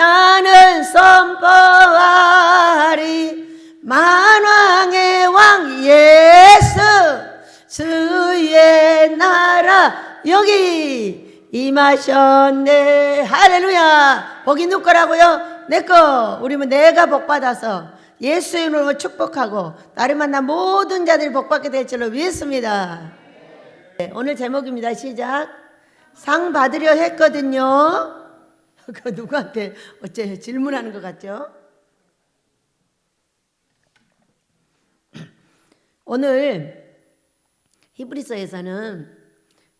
나는 선포하리 만왕의 왕 예수 주의 나라 여기 임하셨네. 할렐루야. 복이 누구 거라고요? 내 거. 우리는 내가 복 받아서 예수의 이름으로 축복하고 나를 만난 모든 자들이 복 받게 될 줄로 믿습니다. 오늘 제목입니다. 시작. 상 받으려 했거든요. 그 누구한테 어째 질문하는 것 같죠? 오늘 히브리서에서는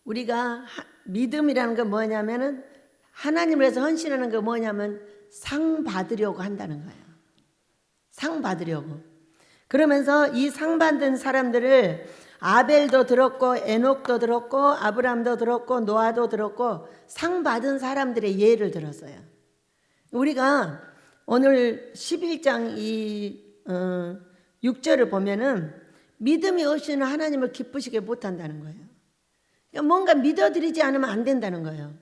우리가 믿음이라는 건 뭐냐면은 하나님을 위해서 헌신하는 거 뭐냐면 상 받으려고 한다는 거예요. 상 받으려고. 그러면서 이 상 받은 사람들을 아벨도 들었고 에녹도 들었고 아브람도 들었고 노아도 들었고 상 받은 사람들의 예를 들었어요. 우리가 오늘 11장 이 6절을 보면은 믿음이 없이는 하나님을 기쁘시게 못한다는 거예요. 그러니까 뭔가 믿어드리지 않으면 안 된다는 거예요.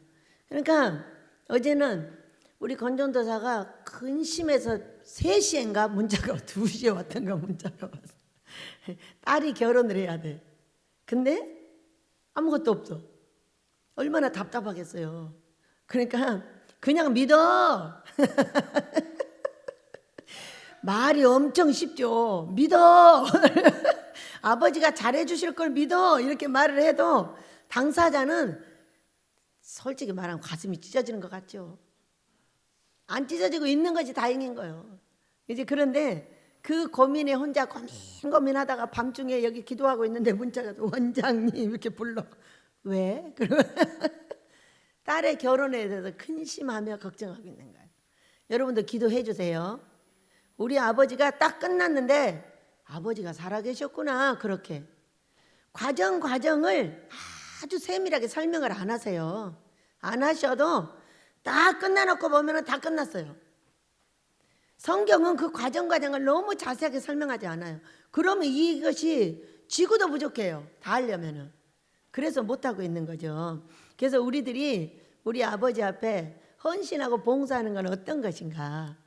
그러니까 어제는 우리 건전도사가 근심해서 3시인가 문자가 2시에 왔던가 문자가 왔어. 딸이 결혼을 해야 돼. 근데 아무것도 없어. 얼마나 답답하겠어요. 그러니까 그냥 믿어. 말이 엄청 쉽죠. 믿어. 아버지가 잘해주실 걸 믿어. 이렇게 말을 해도 당사자는 솔직히 말하면 가슴이 찢어지는 것 같죠. 안 찢어지고 있는 것이 다행인 거예요. 이제 그런데 그 고민에 혼자 고민하다가 밤중에 여기 기도하고 있는데 문자가 원장님 이렇게 불러. 왜? 그러면 딸의 결혼에 대해서 근심하며 걱정하고 있는 거예요. 여러분도 기도해 주세요. 우리 아버지가 딱 끝났는데 아버지가 살아계셨구나. 그렇게 과정을 아주 세밀하게 설명을 안 하세요. 안 하셔도 딱 끝나놓고 보면 다 끝났어요. 성경은 그 과정을 너무 자세하게 설명하지 않아요. 그러면 이것이 지구도 부족해요. 다 하려면은. 그래서 못하고 있는 거죠. 그래서 우리들이 우리 아버지 앞에 헌신하고 봉사하는 건 어떤 것인가?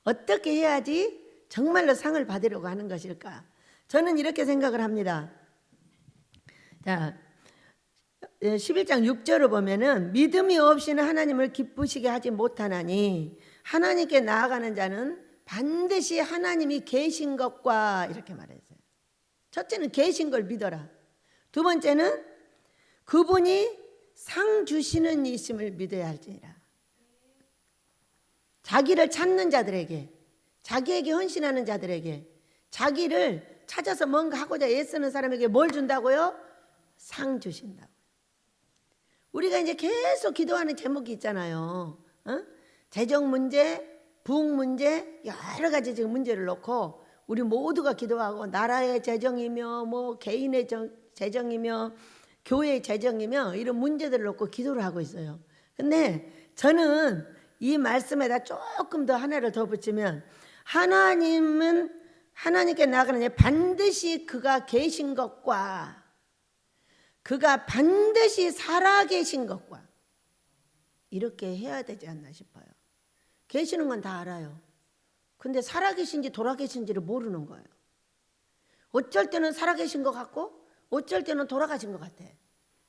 어떻게 해야지 정말로 상을 받으려고 하는 것일까? 저는 이렇게 생각을 합니다. 자, 11장 6절을 보면은 믿음이 없이는 하나님을 기쁘시게 하지 못하나니 하나님께 나아가는 자는 반드시 하나님이 계신 것과 이렇게 말했어요. 첫째는 계신 걸 믿어라. 두 번째는 그분이 상 주시는 이심을 믿어야 할지니라. 자기를 찾는 자들에게, 자기에게 헌신하는 자들에게, 자기를 찾아서 뭔가 하고자 애쓰는 사람에게 뭘 준다고요? 상 주신다고. 우리가 이제 계속 기도하는 제목이 있잖아요. 재정 문제, 부흥 문제, 여러 가지 지금 문제를 놓고 우리 모두가 기도하고 나라의 재정이며 뭐 개인의 재정이며 교회의 재정이며 이런 문제들을 놓고 기도를 하고 있어요. 근데 저는 이 말씀에다 조금 더 하나를 더 붙이면 하나님은 하나님께 나아가는 자 반드시 그가 계신 것과 그가 반드시 살아계신 것과 이렇게 해야 되지 않나 싶어요. 계시는 건 다 알아요. 근데 살아계신지 돌아계신지를 모르는 거예요. 어쩔 때는 살아계신 것 같고 어쩔 때는 돌아가신 것 같아.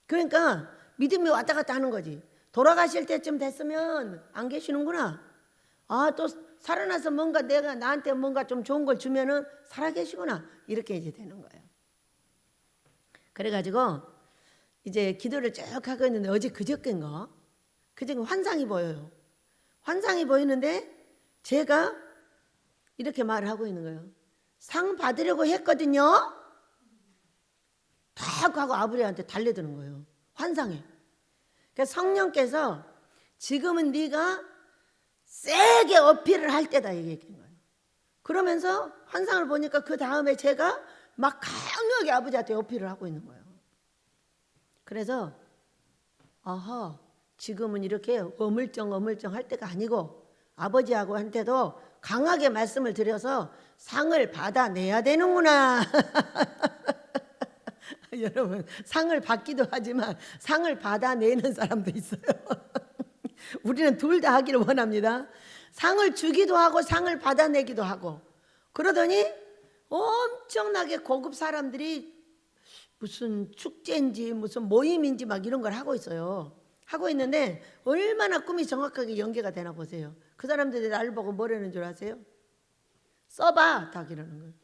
그러니까 믿음이 왔다 갔다 하는 거지. 돌아가실 때쯤 됐으면 안 계시는구나. 또 살아나서 뭔가 내가 나한테 뭔가 좀 좋은 걸 주면은 살아계시구나. 이렇게 이제 되는 거예요. 그래가지고 이제 기도를 쭉 하고 있는데 어제 그저께인가 환상이 보여요. 환상이 보이는데 제가 이렇게 말을 하고 있는 거예요. 상 받으려고 했거든요. 탁 하고 아브라함한테 달려드는 거예요. 환상에. 그래서 성령께서 지금은 네가 세게 어필을 할 때다 얘기했던 거예요. 그러면서 환상을 보니까 그 다음에 제가 막 강하게 아버지한테 어필을 하고 있는 거예요. 그래서 지금은 이렇게 어물쩡 할 때가 아니고 아버지하고 한테도 강하게 말씀을 드려서 상을 받아내야 되는구나. 여러분 상을 받기도 하지만 상을 받아내는 사람도 있어요. 우리는 둘 다 하기를 원합니다. 상을 주기도 하고 상을 받아내기도 하고. 그러더니 엄청나게 고급 사람들이 무슨 축제인지 무슨 모임인지 막 이런 걸 하고 있어요. 하고 있는데 얼마나 꿈이 정확하게 연계가 되나 보세요. 그 사람들이 나를 보고 뭐라는 줄 아세요? 써봐, 다 그러는 거예요.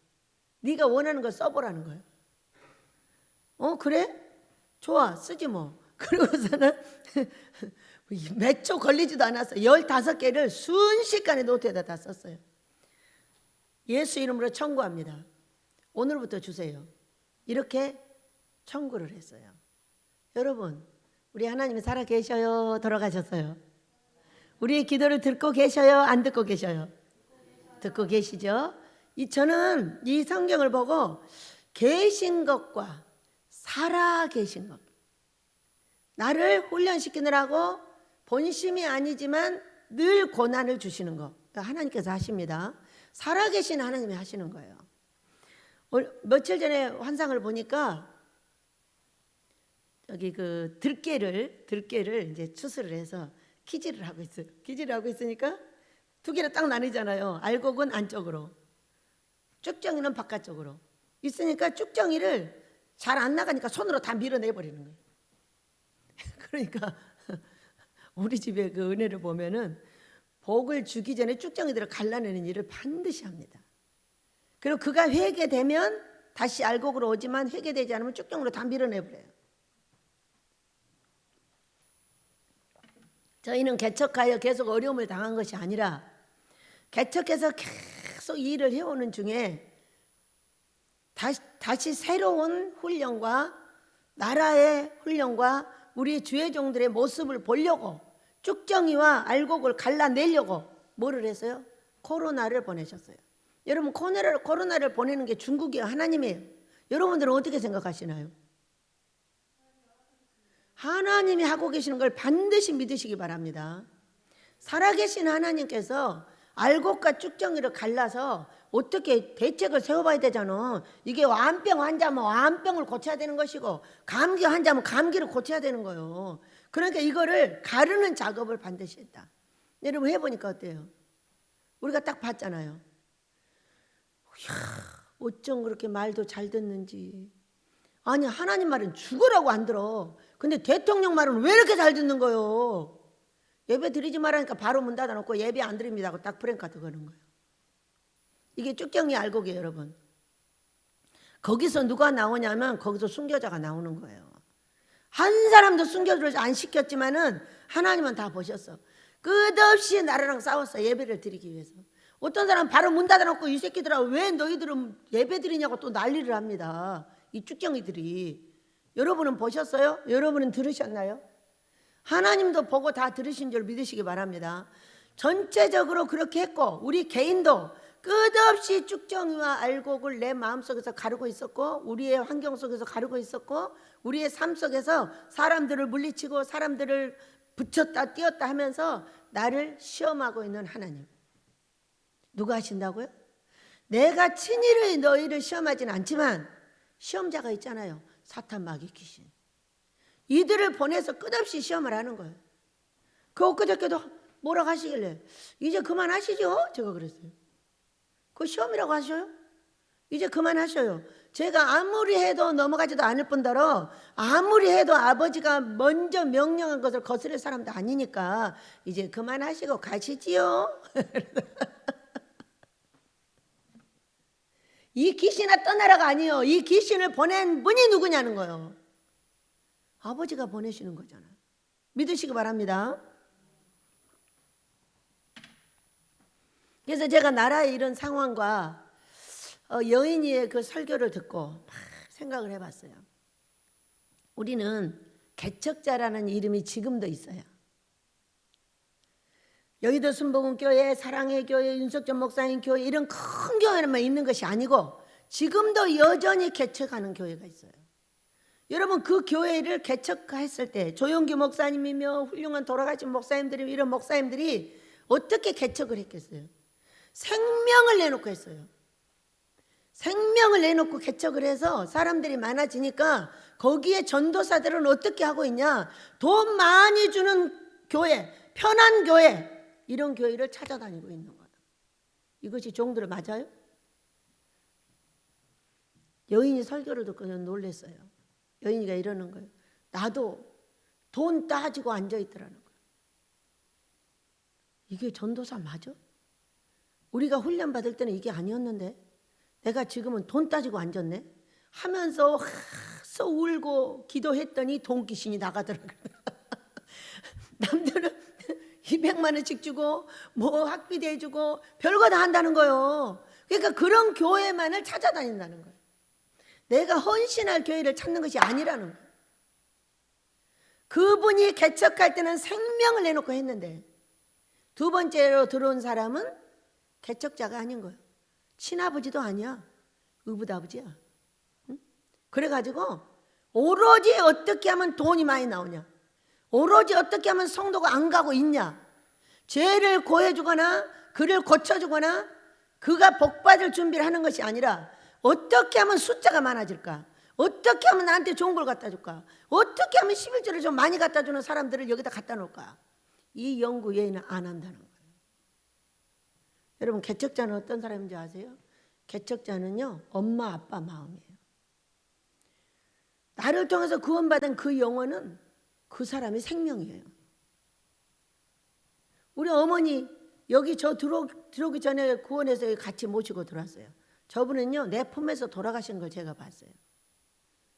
네가 원하는 걸 써보라는 거예요. 그래? 좋아, 쓰지 뭐. 그러고서는 몇 초 걸리지도 않았어. 15개를 순식간에 노트에다 다 썼어요. 예수 이름으로 청구합니다. 오늘부터 주세요. 이렇게 청구를 했어요. 여러분, 우리 하나님이 살아 계셔요? 돌아가셨어요? 우리의 기도를 듣고 계셔요? 안 듣고 계셔요? 듣고 계시죠? 저는 이 성경을 보고 계신 것과 살아 계신 것, 나를 훈련시키느라고 본심이 아니지만 늘 고난을 주시는 거 하나님께서 하십니다. 살아계신 하나님이 하시는 거예요. 며칠 전에 환상을 보니까 여기 그 들깨를 이제 추수를 해서 키질을 하고 있어요. 키질을 하고 있으니까 두 개로 딱 나뉘잖아요. 알곡은 안쪽으로, 쭉정이는 바깥쪽으로 있으니까 쭉정이를 잘 안 나가니까 손으로 다 밀어내 버리는 거예요. 그러니까 우리 집에 그 은혜를 보면은 복을 주기 전에 쭉정이들을 갈라내는 일을 반드시 합니다. 그리고 그가 회개되면 다시 알곡으로 오지만 회개되지 않으면 쭉정으로 다 밀어내버려요. 저희는 개척하여 계속 어려움을 당한 것이 아니라 개척해서 계속 이 일을 해오는 중에 다시 새로운 훈련과 나라의 훈련과 우리 주의 종들의 모습을 보려고 쭉정이와 알곡을 갈라내려고 뭐를 했어요? 코로나를 보내셨어요. 여러분, 코로나를 보내는 게 중국이에요? 하나님이에요? 여러분들은 어떻게 생각하시나요? 하나님이 하고 계시는 걸 반드시 믿으시기 바랍니다. 살아계신 하나님께서 알곡과 쭉정이를 갈라서 어떻게 대책을 세워봐야 되잖아. 이게 완병 환자면 완병을 고쳐야 되는 것이고 감기 환자면 감기를 고쳐야 되는 거예요. 그러니까 이거를 가르는 작업을 반드시 했다. 여러분 해보니까 어때요? 우리가 딱 봤잖아요. 이야, 어쩜 그렇게 말도 잘 듣는지. 아니, 하나님 말은 죽으라고 안 들어. 근데 대통령 말은 왜 이렇게 잘 듣는 거예요? 예배 드리지 말라니까 바로 문 닫아놓고 예배 안 드립니다 하고 딱 프랭카드 거는 거예요. 이게 쭉정이 알곡이에요, 여러분. 거기서 누가 나오냐면 거기서 순교자가 나오는 거예요. 한 사람도 순교를 안 시켰지만은 하나님은 다 보셨어. 끝없이 나라랑 싸웠어, 예배를 드리기 위해서. 어떤 사람은 바로 문 닫아놓고 이 새끼들아 왜 너희들은 예배 드리냐고 또 난리를 합니다. 이 쭉정이들이. 여러분은 보셨어요? 여러분은 들으셨나요? 하나님도 보고 다 들으신 줄 믿으시기 바랍니다. 전체적으로 그렇게 했고 우리 개인도 끝없이 쭉정이와 알곡을 내 마음속에서 가르고 있었고 우리의 환경 속에서 가르고 있었고 우리의 삶 속에서 사람들을 물리치고 사람들을 붙였다 띄었다 하면서 나를 시험하고 있는 하나님. 누가 하신다고요? 내가 친히 너희를 시험하지는 않지만 시험자가 있잖아요. 사탄 마귀 귀신. 이들을 보내서 끝없이 시험을 하는 거예요. 그 엊그저께도 뭐라고 하시길래 이제 그만하시죠? 제가 그랬어요. 그거 시험이라고 하셔요? 이제 그만하셔요. 제가 아무리 해도 넘어가지도 않을 뿐더러 아무리 해도 아버지가 먼저 명령한 것을 거스를 사람도 아니니까 이제 그만하시고 가시지요. 이 귀신아 떠나라가 아니에요. 이 귀신을 보낸 분이 누구냐는 거예요. 아버지가 보내시는 거잖아요. 믿으시기 바랍니다. 그래서 제가 나라의 이런 상황과 여인이의 그 설교를 듣고 막 생각을 해봤어요. 우리는 개척자라는 이름이 지금도 있어요. 여의도 순복음교회, 사랑의 교회, 윤석전 목사님 교회 이런 큰 교회만 있는 것이 아니고 지금도 여전히 개척하는 교회가 있어요. 여러분 그 교회를 개척했을 때 조용기 목사님이며 훌륭한 돌아가신 목사님들이 이런 목사님들이 어떻게 개척을 했겠어요? 생명을 내놓고 했어요. 생명을 내놓고 개척을 해서 사람들이 많아지니까 거기에 전도사들은 어떻게 하고 있냐? 돈 많이 주는 교회, 편한 교회, 이런 교회를 찾아다니고 있는 거다. 이것이 종들 맞아요? 여인이 설교를 듣고 놀랐어요. 여인이가 이러는 거예요. 나도 돈 따지고 앉아있더라는 거예요. 이게 전도사 맞아? 우리가 훈련 받을 때는 이게 아니었는데 내가 지금은 돈 따지고 앉았네 하면서 울고 기도했더니 돈 귀신이 나가더라고요. 남들은 200만 원씩 주고 뭐 학비 대주고 별거 다 한다는 거예요. 그러니까 그런 교회만을 찾아다닌다는 거예요. 내가 헌신할 교회를 찾는 것이 아니라는 거예요. 그분이 개척할 때는 생명을 내놓고 했는데 두 번째로 들어온 사람은 개척자가 아닌 거예요. 친아버지도 아니야. 의붓아버지야. 응? 그래가지고 오로지 어떻게 하면 돈이 많이 나오냐, 오로지 어떻게 하면 성도가 안 가고 있냐, 죄를 고해주거나 그를 고쳐주거나 그가 복받을 준비를 하는 것이 아니라 어떻게 하면 숫자가 많아질까, 어떻게 하면 나한테 좋은 걸 갖다 줄까, 어떻게 하면 11조를 좀 많이 갖다 주는 사람들을 여기다 갖다 놓을까, 이 연구 여인은 안 한다는 거예요. 여러분, 개척자는 어떤 사람인지 아세요? 개척자는요, 엄마 아빠 마음이에요. 나를 통해서 구원받은 그 영혼은 그 사람이 생명이에요. 우리 어머니 여기 저 들어오기 전에 구원해서 같이 모시고 들어왔어요. 저분은요, 내 품에서 돌아가신 걸 제가 봤어요.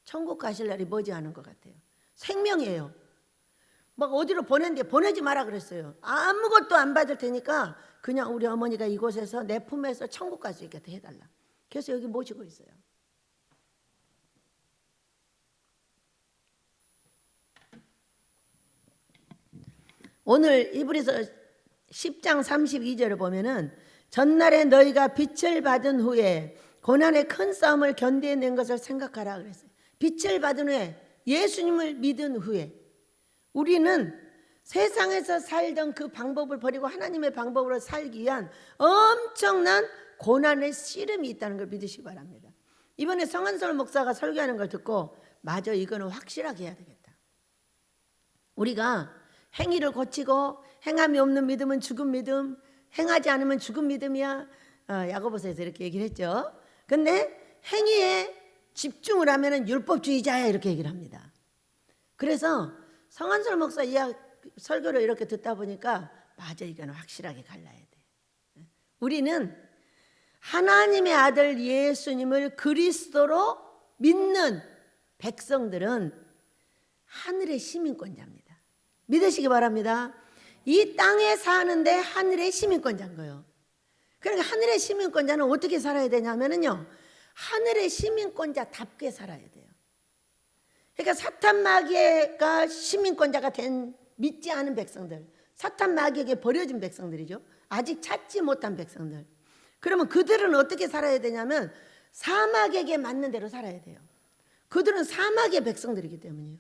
천국 가실 날이 머지않은 것 같아요. 생명이에요. 막 어디로 보낸데 보내지 마라 그랬어요. 아무것도 안 받을 테니까 그냥 우리 어머니가 이곳에서 내 품에서 천국 갈 수 있게 해달라. 그래서 여기 모시고 있어요. 오늘 이브리서 10장 32절을 보면은 전날에 너희가 빛을 받은 후에 고난의 큰 싸움을 견뎌낸 것을 생각하라 그랬어요. 빛을 받은 후에, 예수님을 믿은 후에 우리는 세상에서 살던 그 방법을 버리고 하나님의 방법으로 살기 위한 엄청난 고난의 씨름이 있다는 걸 믿으시기 바랍니다. 이번에 성한솔 목사가 설교하는 걸 듣고 맞아, 이거는 확실하게 해야 되겠다. 우리가 행위를 고치고 행함이 없는 믿음은 죽은 믿음, 행하지 않으면 죽은 믿음이야. 야고보서에서 이렇게 얘기를 했죠. 근데 행위에 집중을 하면 율법주의자야, 이렇게 얘기를 합니다. 그래서 성한솔 목사 설교를 이렇게 듣다 보니까 맞아, 이거는 확실하게 갈라야 돼. 우리는 하나님의 아들 예수님을 그리스도로 믿는 백성들은 하늘의 시민권자입니다. 믿으시기 바랍니다. 이 땅에 사는데 하늘의 시민권자인 거예요. 그러니까 하늘의 시민권자는 어떻게 살아야 되냐면요, 하늘의 시민권자답게 살아야 돼요. 그러니까 사탄 마귀가 시민권자가 된 믿지 않은 백성들, 사탄 마귀에게 버려진 백성들이죠. 아직 찾지 못한 백성들. 그러면 그들은 어떻게 살아야 되냐면 사막에게 맞는 대로 살아야 돼요. 그들은 사막의 백성들이기 때문이에요.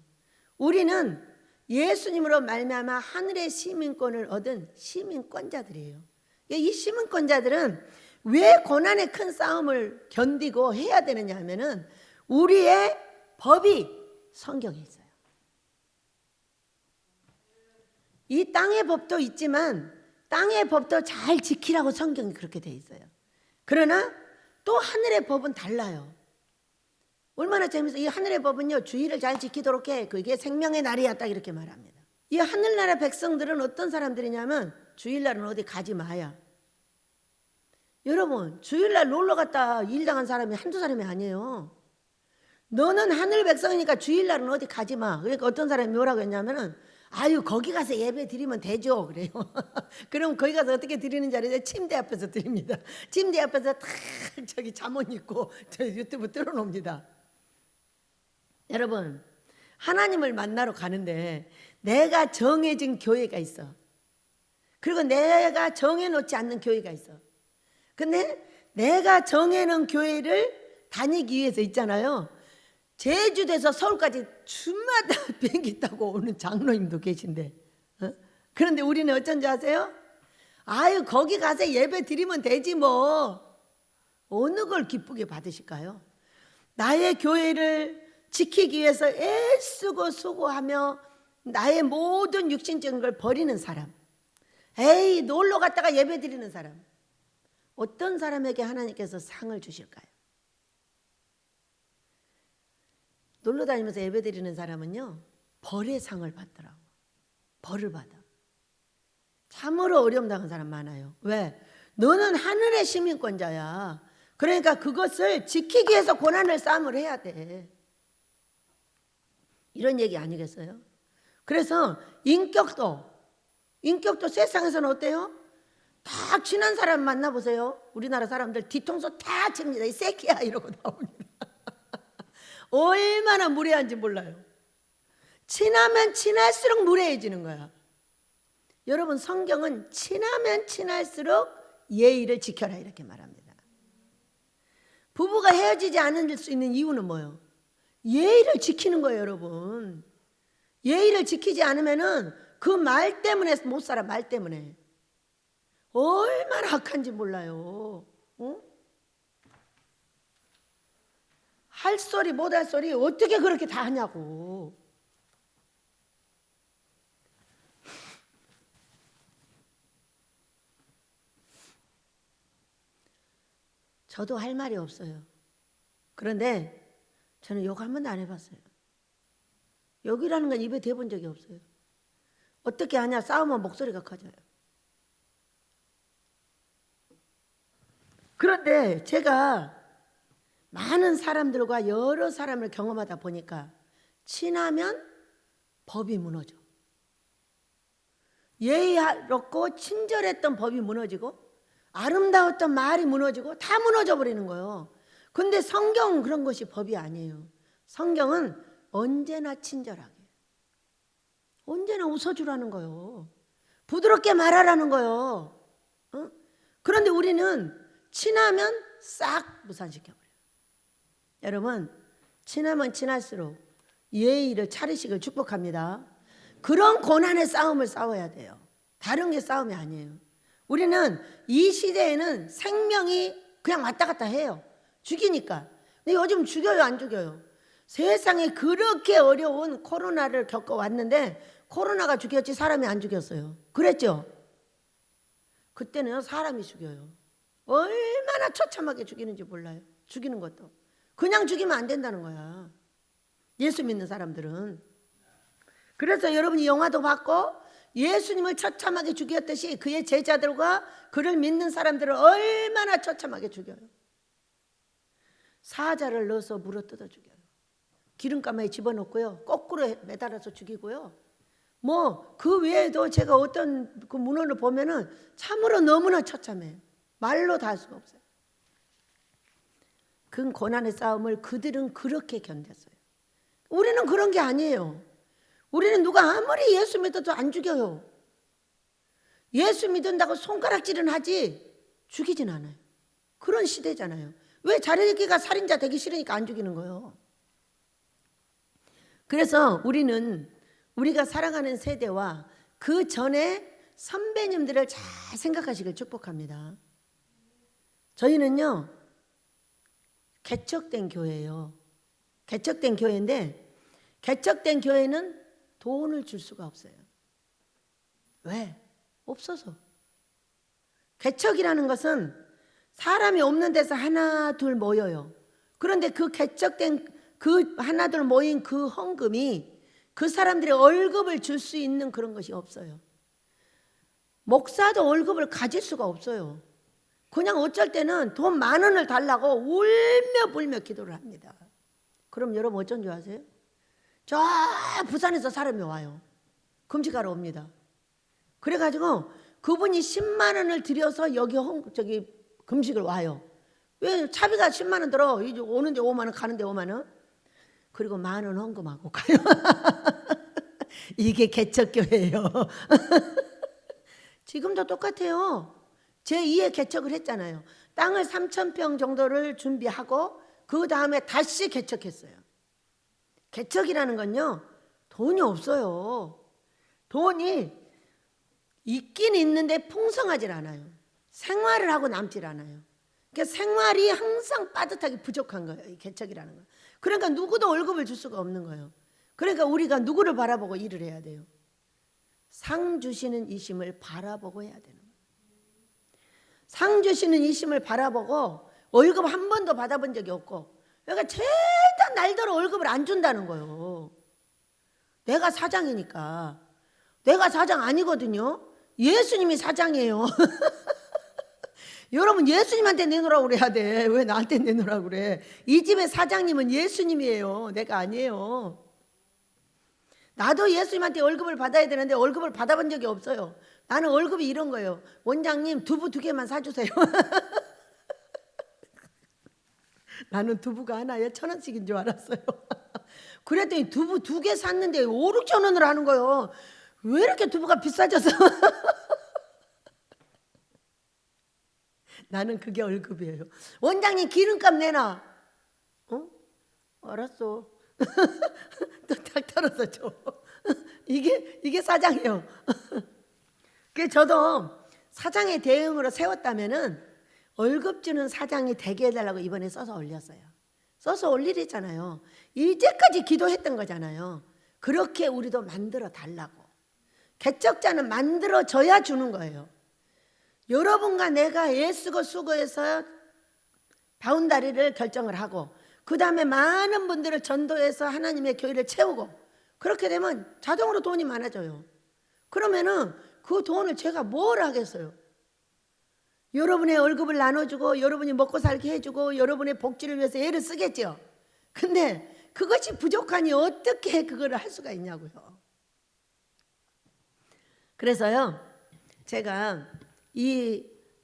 우리는 예수님으로 말미암아 하늘의 시민권을 얻은 시민권자들이에요. 이 시민권자들은 왜 고난의 큰 싸움을 견디고 해야 되느냐 하면은 우리의 법이 성경에 있어요. 이 땅의 법도 있지만 땅의 법도 잘 지키라고 성경이 그렇게 돼 있어요. 그러나 또 하늘의 법은 달라요. 얼마나 재밌어요. 이 하늘의 법은요, 주의를 잘 지키도록 해. 그게 생명의 날이야, 딱 이렇게 말합니다. 이 하늘나라 백성들은 어떤 사람들이냐면 주일날은 어디 가지 마야. 여러분, 주일날 놀러 갔다 일 당한 사람이 한두 사람이 아니에요. 너는 하늘 백성이니까 주일날은 어디 가지 마. 그러니까 어떤 사람이 뭐라고 했냐면은 아유, 거기 가서 예배 드리면 되죠, 그래요. 그럼 거기 가서 어떻게 드리는지 알아요? 침대 앞에서 드립니다. 침대 앞에서 탁 저기 잠옷 입고 저 유튜브 틀어놓습니다. 여러분, 하나님을 만나러 가는데 내가 정해진 교회가 있어. 그리고 내가 정해놓지 않는 교회가 있어. 근데 내가 정해놓은 교회를 다니기 위해서 있잖아요, 제주도에서 서울까지 주마다 비행기 타고 오는 장로님도 계신데, 그런데 우리는 어쩐지 아세요? 아유, 거기 가서 예배 드리면 되지 뭐. 어느 걸 기쁘게 받으실까요? 나의 교회를 지키기 위해서 애쓰고 수고하며 나의 모든 육신적인 걸 버리는 사람, 에이, 놀러 갔다가 예배 드리는 사람. 어떤 사람에게 하나님께서 상을 주실까요? 놀러 다니면서 예배 드리는 사람은요, 벌의 상을 받더라고. 벌을 받아. 참으로 어려움 당한 사람 많아요. 왜? 너는 하늘의 시민권자야. 그러니까 그것을 지키기 위해서 고난을 싸움을 해야 돼. 이런 얘기 아니겠어요? 그래서 인격도 세상에서는 어때요? 다 친한 사람 만나보세요. 우리나라 사람들 뒤통수 다 칩니다. 이 새끼야 이러고 나옵니다. 얼마나 무례한지 몰라요. 친하면 친할수록 무례해지는 거야. 여러분, 성경은 친하면 친할수록 예의를 지켜라 이렇게 말합니다. 부부가 헤어지지 않을 수 있는 이유는 뭐예요? 예의를 지키는 거예요, 여러분. 예의를 지키지 않으면은 그 말 때문에 못 살아. 말 때문에 얼마나 악한지 몰라요. 어? 할 소리 못 할 소리 어떻게 그렇게 다 하냐고. 저도 할 말이 없어요. 그런데 저는 욕 한 번도 안 해봤어요. 욕이라는 건 입에 대본 적이 없어요. 어떻게 하냐? 싸우면 목소리가 커져요. 그런데 제가 많은 사람들과 여러 사람을 경험하다 보니까 친하면 법이 무너져. 예의롭고 친절했던 법이 무너지고 아름다웠던 말이 무너지고 다 무너져 버리는 거예요. 근데 성경은 그런 것이 법이 아니에요. 성경은 언제나 친절하게, 언제나 웃어주라는 거예요. 부드럽게 말하라는 거예요. 어? 그런데 우리는 친하면 싹 무산시켜버려요. 여러분, 친하면 친할수록 예의를 차리시길 축복합니다. 그런 고난의 싸움을 싸워야 돼요. 다른 게 싸움이 아니에요. 우리는 이 시대에는 생명이 그냥 왔다 갔다 해요. 죽이니까. 근데 요즘 죽여요, 안 죽여요? 세상에 그렇게 어려운 코로나를 겪어왔는데 코로나가 죽였지 사람이 안 죽였어요. 그랬죠? 그때는 사람이 죽여요. 얼마나 처참하게 죽이는지 몰라요. 죽이는 것도. 그냥 죽이면 안 된다는 거야. 예수 믿는 사람들은. 그래서 여러분이 영화도 봤고 예수님을 처참하게 죽였듯이 그의 제자들과 그를 믿는 사람들을 얼마나 처참하게 죽여요. 사자를 넣어서 물어 뜯어 죽여요. 기름가마에 집어넣고요. 거꾸로 매달아서 죽이고요. 뭐 그 외에도 제가 어떤 그 문헌을 보면은 참으로 너무나 처참해요. 말로 다 할 수가 없어요. 그 고난의 싸움을 그들은 그렇게 견뎠어요. 우리는 그런 게 아니에요. 우리는 누가 아무리 예수 믿어도 안 죽여요. 예수 믿는다고 손가락질은 하지 죽이진 않아요. 그런 시대잖아요. 왜 자기가 살인자 되기 싫으니까 안 죽이는 거예요. 그래서 우리가 살아가는 세대와 그 전에 선배님들을 잘 생각하시길 축복합니다. 저희는요, 개척된 교회예요. 개척된 교회인데 개척된 교회는 돈을 줄 수가 없어요. 왜? 없어서. 개척이라는 것은 사람이 없는 데서 하나 둘 모여요. 그런데 그 개척된 그 하나 둘 모인 그 헌금이 그 사람들의 월급을 줄 수 있는 그런 것이 없어요. 목사도 월급을 가질 수가 없어요. 그냥 어쩔 때는 돈 10,000원을 달라고 울며 불며 기도를 합니다. 그럼 여러분 어쩐 줄 아세요? 저 부산에서 사람이 와요. 금식하러 옵니다. 그래가지고 그분이 10만 원을 들여서 여기 금식을 와요. 왜? 차비가 10만 원 들어. 이제 오는데 5만 원, 가는데 5만 원. 그리고 10,000원 헌금하고 가요. 이게 개척교회예요. 지금도 똑같아요. 제2의 개척을 했잖아요. 땅을 3,000평 정도를 준비하고 그 다음에 다시 개척했어요. 개척이라는 건요, 돈이 없어요. 돈이 있긴 있는데 풍성하질 않아요. 생활을 하고 남질 않아요. 그러니까 생활이 항상 빠듯하게 부족한 거예요. 이 개척이라는 건. 그러니까 누구도 월급을 줄 수가 없는 거예요. 그러니까 우리가 누구를 바라보고 일을 해야 돼요? 상 주시는 이심을 바라보고 해야 되는 거예요. 상 주시는 이심을 바라보고 월급 한 번도 받아본 적이 없고, 그러니까 최대한 날더러 월급을 안 준다는 거예요. 내가 사장이니까. 내가 사장 아니거든요. 예수님이 사장이에요. 여러분, 예수님한테 내놓으라고 그래야 돼. 왜 나한테 내놓으라고 그래? 이 집의 사장님은 예수님이에요. 내가 아니에요. 나도 예수님한테 월급을 받아야 되는데 월급을 받아본 적이 없어요. 나는 월급이 이런 거예요. 원장님, 두부 2개만 사주세요. 나는 두부가 하나에 1,000원씩인 줄 알았어요. 그랬더니 두부 2개 샀는데 5, 6천 원을 하는 거예요. 왜 이렇게 두부가 비싸져서? 나는 그게 월급이에요. 원장님, 기름값 내놔. 알았어. 또 딱 털어서 줘. 이게 사장이에요. 그 저도 사장의 대응으로 세웠다면은 월급 주는 사장이 되게 해달라고 이번에 써서 올렸어요. 써서 올리랬잖아요. 이제까지 기도했던 거잖아요. 그렇게 우리도 만들어 달라고. 개척자는 만들어져야 주는 거예요. 여러분과 내가 애쓰고 수고해서 바운다리를 결정을 하고, 그 다음에 많은 분들을 전도해서 하나님의 교회를 채우고, 그렇게 되면 자동으로 돈이 많아져요. 그러면은 그 돈을 제가 뭘 하겠어요? 여러분의 월급을 나눠주고, 여러분이 먹고 살게 해주고, 여러분의 복지를 위해서 애를 쓰겠죠. 근데 그것이 부족하니 어떻게 그거를 할 수가 있냐고요. 그래서요, 제가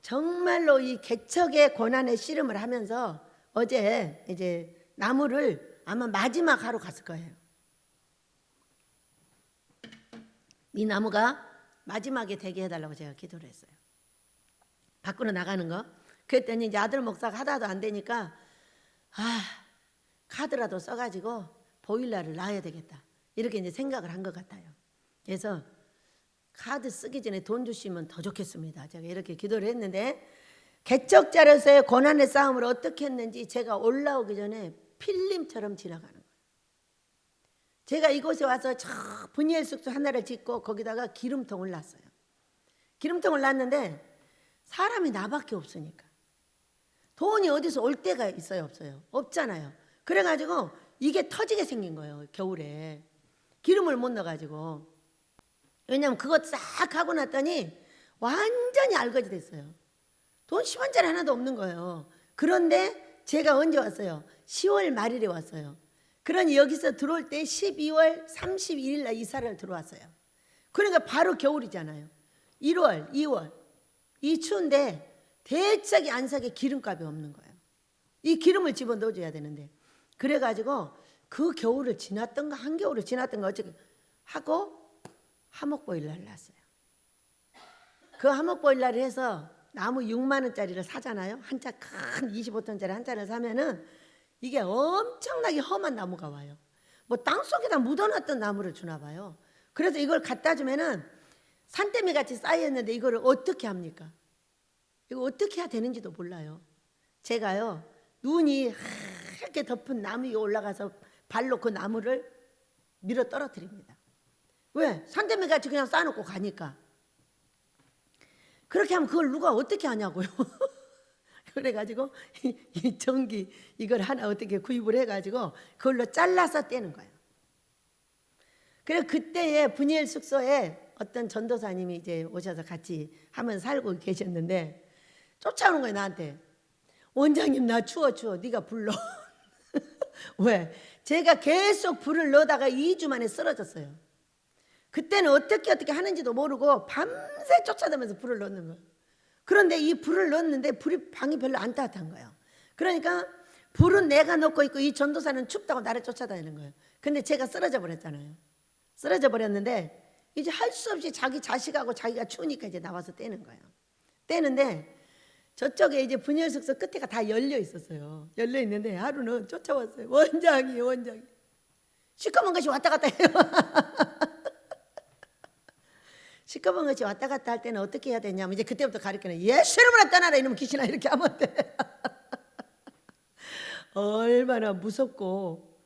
정말로 이 개척의 고난의 씨름을 하면서 어제 이제 나무를 아마 마지막 하러 갔을 거예요. 이 나무가 마지막에 되게 해달라고 제가 기도를 했어요. 밖으로 나가는 거. 그랬더니 이제 아들 목사가 하다도 안 되니까 카드라도 써가지고 보일러를 놔야 되겠다. 이렇게 이제 생각을 한 것 같아요. 그래서 카드 쓰기 전에 돈 주시면 더 좋겠습니다. 제가 이렇게 기도를 했는데, 개척자로서의 고난의 싸움을 어떻게 했는지 제가 올라오기 전에 필름처럼 지나가는 거예요. 제가 이곳에 와서 저 분이엘 숙소 하나를 짓고 거기다가 기름통을 놨어요. 기름통을 놨는데 사람이 나밖에 없으니까 돈이 어디서 올 때가 있어요, 없어요? 없잖아요. 그래가지고 이게 터지게 생긴 거예요. 겨울에 기름을 못 넣어가지고. 왜냐면 그거 싹 하고 났더니 완전히 알거지 됐어요. 돈 10원짜리 하나도 없는 거예요. 그런데 제가 언제 왔어요? 10월 말일에 왔어요. 그러니 여기서 들어올 때 12월 31일 날 이사를 들어왔어요. 그러니까 바로 겨울이잖아요. 1월, 2월 이 추운데 대책이 안석에 기름값이 없는 거예요. 이 기름을 집어넣어줘야 되는데, 그래가지고 그 겨울을 지났던가 한겨울을 지났던가 어쩌게 하고 화목보일러를 놨어요. 그 화목보일러를 해서 나무 6만 원짜리를 사잖아요. 한 차 큰 25톤짜리 한 차를 사면은 이게 엄청나게 험한 나무가 와요. 뭐 땅속에다 묻어놨던 나무를 주나 봐요. 그래서 이걸 갖다 주면은 산더미 같이 쌓여있는데 이거를 어떻게 합니까? 이거 어떻게 해야 되는지도 몰라요. 제가요, 눈이 하얗게 덮은 나무 위에 올라가서 발로 그 나무를 밀어 떨어뜨립니다. 왜? 산더미 같이 그냥 쌓아놓고 가니까. 그렇게 하면 그걸 누가 어떻게 하냐고요. 그래가지고 이 전기 이걸 하나 어떻게 구입을 해가지고 그걸로 잘라서 떼는 거예요. 그래서 그때에 분이엘 숙소에 어떤 전도사님이 이제 오셔서 같이 하면서 살고 계셨는데 쫓아오는 거예요, 나한테. 원장님, 나 추워. 네가 불러. 왜? 제가 계속 불을 넣다가 2주 만에 쓰러졌어요. 그때는 어떻게 하는지도 모르고 밤새 쫓아다니면서 불을 넣는 거예요. 그런데 이 불을 넣었는데 방이 별로 안 따뜻한 거예요. 그러니까 불은 내가 넣고 있고 이 전도사는 춥다고 나를 쫓아다니는 거예요. 근데 제가 쓰러져 버렸잖아요. 쓰러져 버렸는데 이제 할 수 없이 자기 자식하고 자기가 추우니까 이제 나와서 떼는 거예요. 떼는데 저쪽에 이제 분열 숙소 끝에가 다 열려 있었어요. 열려 있는데 하루는 쫓아왔어요. 원장이 시커먼 것이 왔다 갔다 해요. 시커먼 것이 왔다 갔다 할 때는 어떻게 해야 되냐면 이제 그때부터 가르치는, 예수 이름으로 떠나라 이놈의 귀신아, 이렇게 하면 돼. 얼마나 무섭고,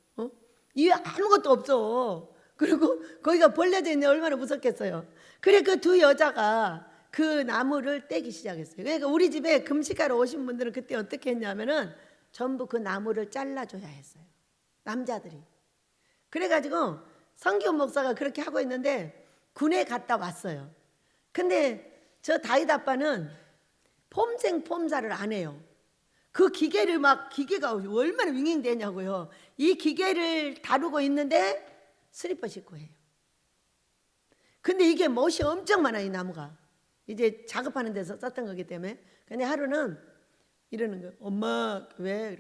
이게 아무것도 없어. 그리고 거기가 벌려져 있는데 얼마나 무섭겠어요. 그래 그 두 여자가 그 나무를 떼기 시작했어요. 그러니까 우리 집에 금식하러 오신 분들은 그때 어떻게 했냐면은 전부 그 나무를 잘라줘야 했어요. 남자들이. 그래가지고 성기훈 목사가 그렇게 하고 있는데 군에 갔다 왔어요. 근데 저 다윗 아빠는 폼생 폼사를 안 해요. 그 기계를 막 기계가 얼마나 윙윙되냐고요. 이 기계를 다루고 있는데 슬리퍼 신고 해요. 근데 이게 못이 엄청 많아 이 나무가. 이제 작업하는 데서 썼던 거기 때문에. 근데 하루는 이러는 거예요. 엄마 왜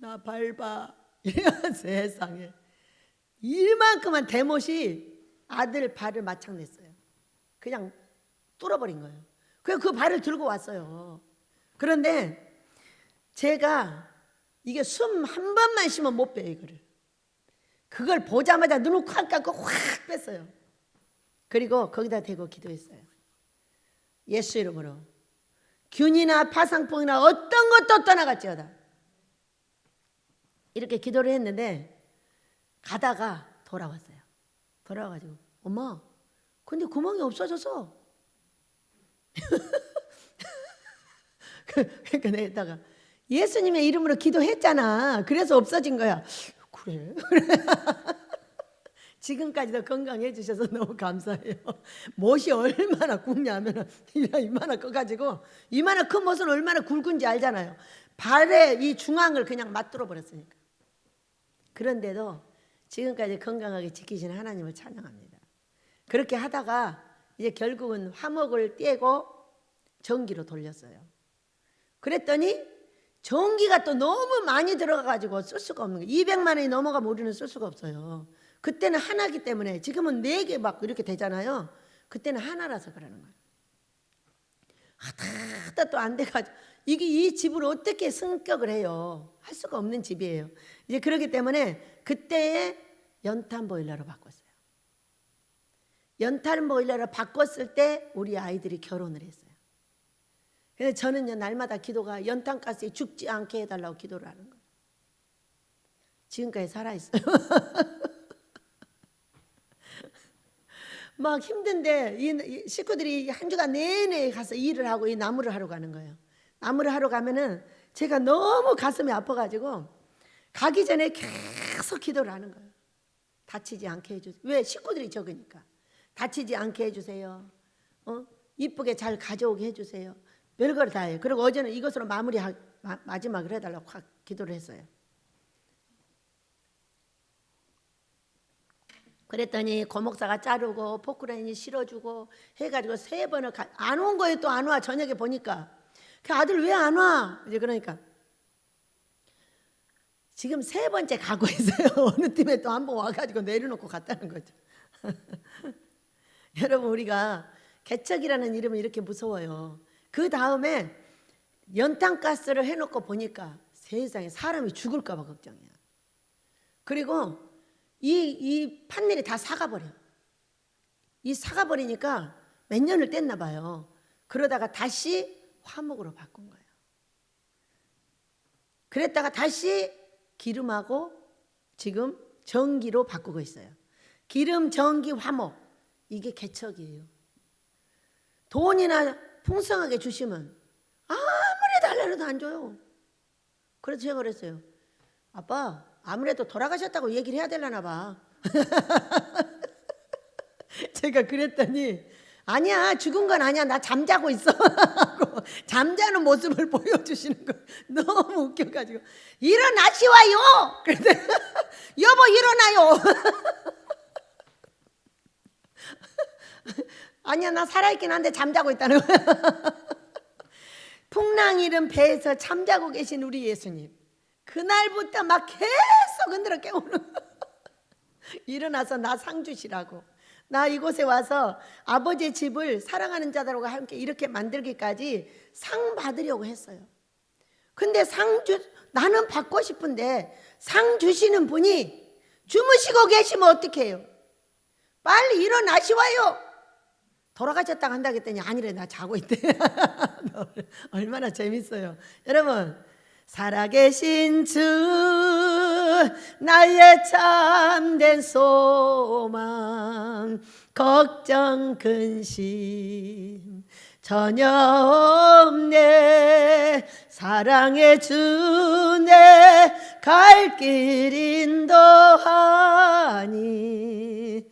나 밟아. 이런 세상에 이만큼한 대못이 아들 발을 마창냈어요. 그냥 뚫어버린 거예요. 그래서 그 발을 들고 왔어요. 그런데 제가 이게 숨 한 번만 쉬면 못 빼요 이거를. 그걸 보자마자 눈을 콱 감고 확 뺐어요. 그리고 거기다 대고 기도했어요. 예수 이름으로 균이나 파상풍이나 어떤 것도 떠나갔지어다. 이렇게 기도를 했는데 가다가 돌아왔어요. 돌아와가지고 엄마 근데 구멍이 없어졌어. 그러니까 내가 예수님의 이름으로 기도했잖아. 그래서 없어진 거야. 그래? 지금까지도 건강해 주셔서 너무 감사해요. 못이 얼마나 굵냐면 이만한 커가지고 이만한 큰 못은 얼마나 굵은지 알잖아요. 발에 이 중앙을 그냥 맞들어 버렸으니까. 그런데도 지금까지 건강하게 지키시는 하나님을 찬양합니다. 그렇게 하다가 이제 결국은 화목을 떼고 전기로 돌렸어요. 그랬더니 전기가 또 너무 많이 들어가가지고 쓸 수가 없는 거예요. 200만 원이 넘어가면 우리는 쓸 수가 없어요. 그때는 하나기 때문에 지금은 4개 막 이렇게 되잖아요. 그때는 하나라서 그러는 거예요. 하다 또 안 돼가지고 이게 이 집을 어떻게 승격을 해요? 할 수가 없는 집이에요. 이제 그렇기 때문에 그때에 연탄 보일러로 바꿨어요. 연탄 보일러로 바꿨을 때 우리 아이들이 결혼을 했어요. 그래서 저는요 날마다 기도가 연탄가스에 죽지 않게 해달라고 기도를 하는 거예요. 지금까지 살아있어요. 막 힘든데 이 식구들이 한 주간 내내 가서 일을 하고 이 나무를 하러 가는 거예요. 나무를 하러 가면은 제가 너무 가슴이 아파가지고 가기 전에 계속 기도를 하는 거예요. 다치지 않게 해주세요. 왜? 식구들이 적으니까. 다치지 않게 해주세요. 이쁘게 잘 가져오게 해주세요. 별걸 다 해요. 그리고 어제는 이것으로 마지막을 해달라고 확 기도를 했어요. 그랬더니 고목사가 자르고 포크레인이 실어주고 해가지고 3번을 안 온 거예요. 또 안 와. 저녁에 보니까 그 아들 왜 안 와? 이제 그러니까 지금 3번째 가고 있어요. 어느 팀에 또 한 번 와가지고 내려놓고 갔다는 거죠. 여러분 우리가 개척이라는 이름은 이렇게 무서워요. 그 다음에 연탄가스를 해놓고 보니까 세상에 사람이 죽을까 봐 걱정이야. 그리고 이 판넬이 다 사가버려. 이 사가버리니까 몇 년을 뗐나 봐요. 그러다가 다시 화목으로 바꾼 거예요. 그랬다가 다시 기름하고 지금 전기로 바꾸고 있어요. 기름, 전기, 화목. 이게 개척이에요. 돈이나 풍성하게 주시면 아무리 달라도 안 줘요. 그래서 제가 그랬어요. 아빠 아무래도 돌아가셨다고 얘기를 해야 되려나 봐. 제가 그랬더니 아니야 죽은 건 아니야 나 잠자고 있어. 잠자는 모습을 보여주시는 거 너무 웃겨가지고 일어나시와요. 그랬더니 여보 일어나요. 아니야 나 살아있긴 한데 잠자고 있다는 거야. 풍랑 일은 배에서 잠자고 계신 우리 예수님 그날부터 막 계속 흔들어 깨우는 일어나서 나 상 주시라고 나 이곳에 와서 아버지의 집을 사랑하는 자들과 함께 이렇게 만들기까지 상 받으려고 했어요. 근데 나는 받고 싶은데 상 주시는 분이 주무시고 계시면 어떡해요? 빨리 일어나시와요. 돌아가셨다고 한다고 했더니 아니래 나 자고 있대. 얼마나 재밌어요. 여러분 살아계신 주 나의 참된 소망 걱정 근심 전혀 없네 사랑의 주 내 갈 길 인도하니